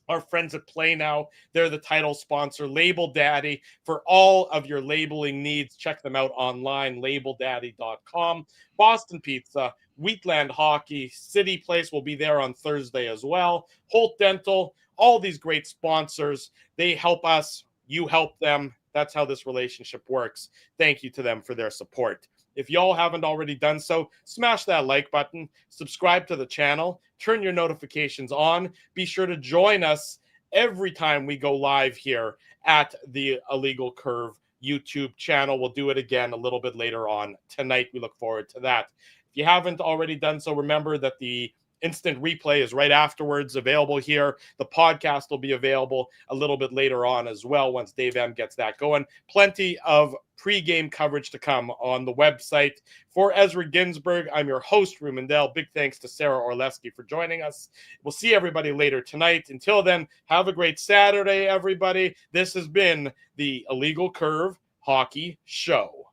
Our friends at Play Now, they're the title sponsor. Label Daddy, for all of your labeling needs, check them out online, labeldaddy.com. Boston Pizza, Wheatland Hockey, City Place will be there on Thursday as well. Holt Dental, all these great sponsors. They help us, you help them. That's how this relationship works. Thank you to them for their support. If y'all haven't already done so, smash that like button, subscribe to the channel, turn your notifications on. Be sure to join us every time we go live here at the Illegal Curve YouTube channel. We'll do it again a little bit later on tonight. We look forward to that. If you haven't already done so, remember that the instant replay is right afterwards, available here. The podcast will be available a little bit later on as well once Dave M gets that going. Plenty of pre-game coverage to come on the website. For Ezra Ginsburg, I'm your host, Rumendell. Big thanks to Sarah Orleski for joining us. We'll see everybody later tonight. Until then, have a great Saturday, everybody. This has been the Illegal Curve Hockey Show.